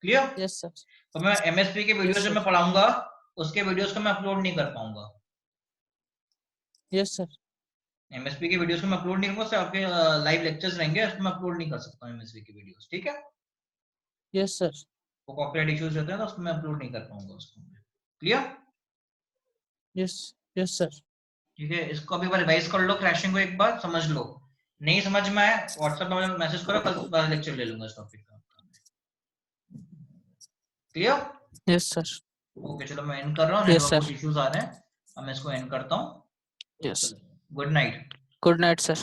क्लियर? Yes sir. तो मैं एमएसपी के वीडियो Yes, जो sir. मैं पढ़ाऊंगा उसके वीडियोस को मैं अपलोड नहीं कर पाऊंगा। Yes sir. एमएसपी के वीडियोस को मैं अपलोड नहीं करूंगा, सिर्फ आपके लाइव लेक्चर्स रहेंगे, उसको मैं अपलोड नहीं कर सकता हूं एमएसपी की वीडियोस, ठीक है? Yes sir. वो कॉपीराइट इश्यूज रहते हैं तो उसको मैं अपलोड नहीं कर पाऊंगा उसको। क्लियर? Yes yes sir. ठीक है, इसको अभी बार रिवाइज कर लो, क्रैशिंग को एक बार समझ लो, नहीं समझ में आए व्हाट्सएप पे मुझे मैसेज करो, कल बार लेक्चर ले लूंगा इस टॉपिक का। क्लियर? Yes sir. ओके चलो मैं एंड कर रहा हूँ, Yes, नेटवर्क sir. कुछ इश्यूज आ रहे हैं, अब मैं इसको एंड करता हूँ। Yes. Good night. Good night sir.